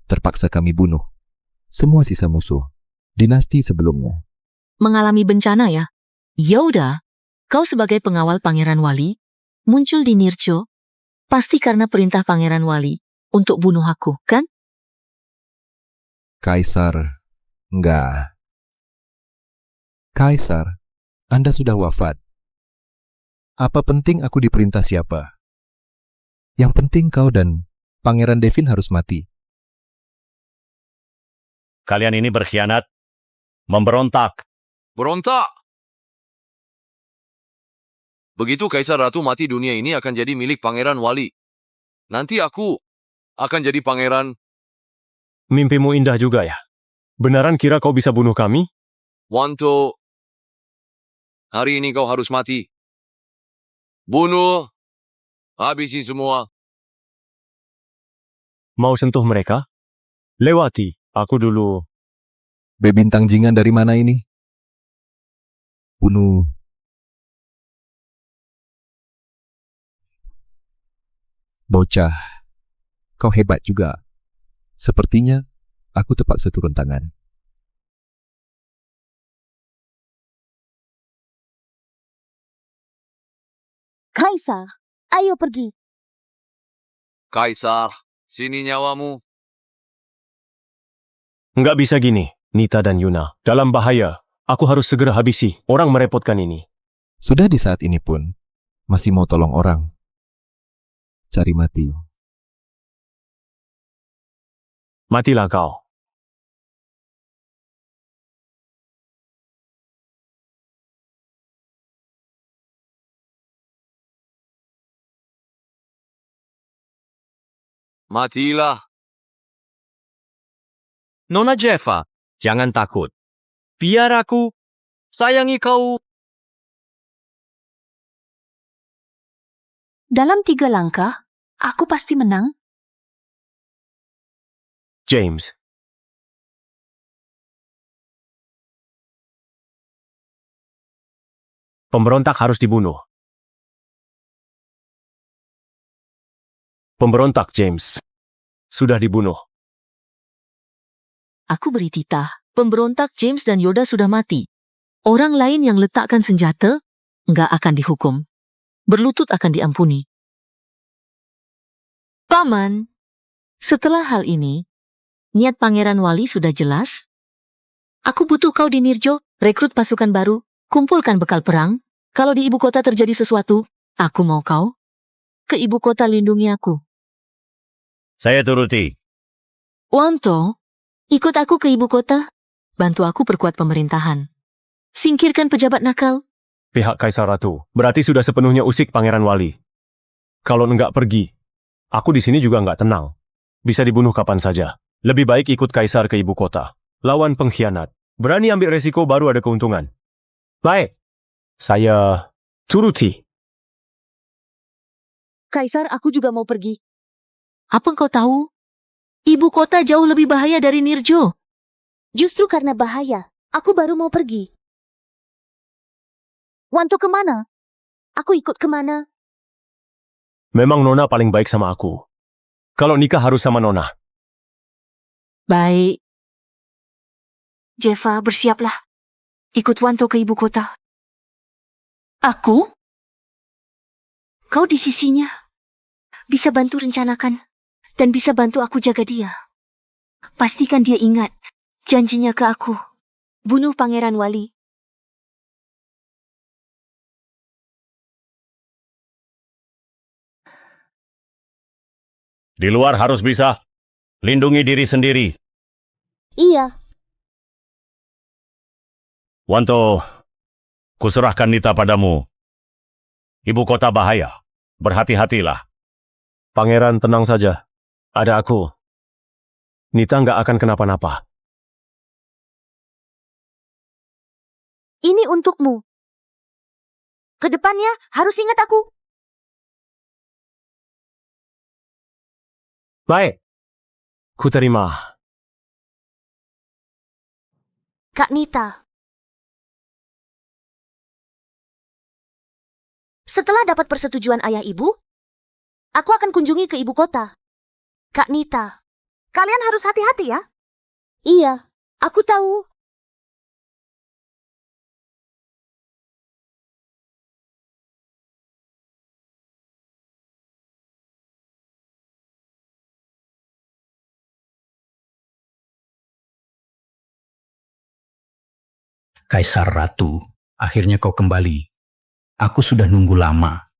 Terpaksa kami bunuh semua sisa musuh dinasti sebelumnya. Mengalami bencana ya? Yaudah, kau sebagai pengawal Pangeran Wali, muncul di Nirjo, pasti karena perintah Pangeran Wali untuk bunuh aku, kan? Kaisar, enggak. Kaisar, Anda sudah wafat. Apa penting aku diperintah siapa? Yang penting kau dan Pangeran Devin harus mati. Kalian ini berkhianat, memberontak. Berontak! Begitu Kaisar Ratu mati, dunia ini akan jadi milik Pangeran Wali. Nanti aku akan jadi pangeran. Mimpimu indah juga ya. Beneran kira kau bisa bunuh kami? Wanto, hari ini kau harus mati. Bunuh, habisi semua. Mau sentuh mereka? Lewati, aku dulu. Bebintang jingan dari mana ini? Bunuh. Bocah, kau hebat juga. Sepertinya aku terpaksa turun tangan. Kaisar, ayo pergi. Kaisar, sini nyawamu. Nggak bisa gini, Nita dan Yuna. Dalam bahaya. Aku harus segera habisi. Orang merepotkan ini. Sudah di saat ini pun, masih mau tolong orang. Cari mati. Matilah kau. Matilah. Nona Jeva, jangan takut. Biar aku sayangi kau. Dalam 3 langkah, aku pasti menang. James. Pemberontak harus dibunuh. Pemberontak James. Sudah dibunuh. Aku beri titah. Pemberontak James dan Yoda sudah mati. Orang lain yang letakkan senjata nggak akan dihukum. Berlutut akan diampuni. Paman, setelah hal ini, niat Pangeran Wali sudah jelas. Aku butuh kau di Nirjo, rekrut pasukan baru, kumpulkan bekal perang. Kalau di ibu kota terjadi sesuatu, aku mau kau ke ibu kota lindungi aku. Saya turuti. Wanto, ikut aku ke ibu kota. Bantu aku perkuat pemerintahan. Singkirkan pejabat nakal. Pihak Kaisar Ratu. Berarti sudah sepenuhnya usik Pangeran Wali. Kalau nggak pergi, aku di sini juga nggak tenang. Bisa dibunuh kapan saja. Lebih baik ikut Kaisar ke ibu kota. Lawan pengkhianat. Berani ambil resiko baru ada keuntungan. Baik. Saya turuti. Kaisar, aku juga mau pergi. Apa engkau tahu? Ibu kota jauh lebih bahaya dari Nirjo. Justru karena bahaya, aku baru mau pergi. Wanto kemana? Aku ikut kemana? Memang Nona paling baik sama aku. Kalau nikah harus sama Nona. Baik. Jeva, bersiaplah. Ikut Wanto ke ibu kota. Aku? Kau di sisinya. Bisa bantu rencanakan. Dan bisa bantu aku jaga dia. Pastikan dia ingat janjinya ke aku. Bunuh Pangeran Wali. Di luar harus bisa. Lindungi diri sendiri. Iya. Wanto, kuserahkan Nita padamu. Ibu kota bahaya. Berhati-hatilah. Pangeran, tenang saja. Ada aku. Nita nggak akan kenapa-napa. Ini untukmu. Kedepannya harus ingat aku. Baik. Ku terima. Kak Nita. Setelah dapat persetujuan ayah ibu, aku akan kunjungi ke ibu kota. Kak Nita, kalian harus hati-hati ya. Iya, aku tahu. Kaisar Ratu, akhirnya kau kembali. Aku sudah nunggu lama.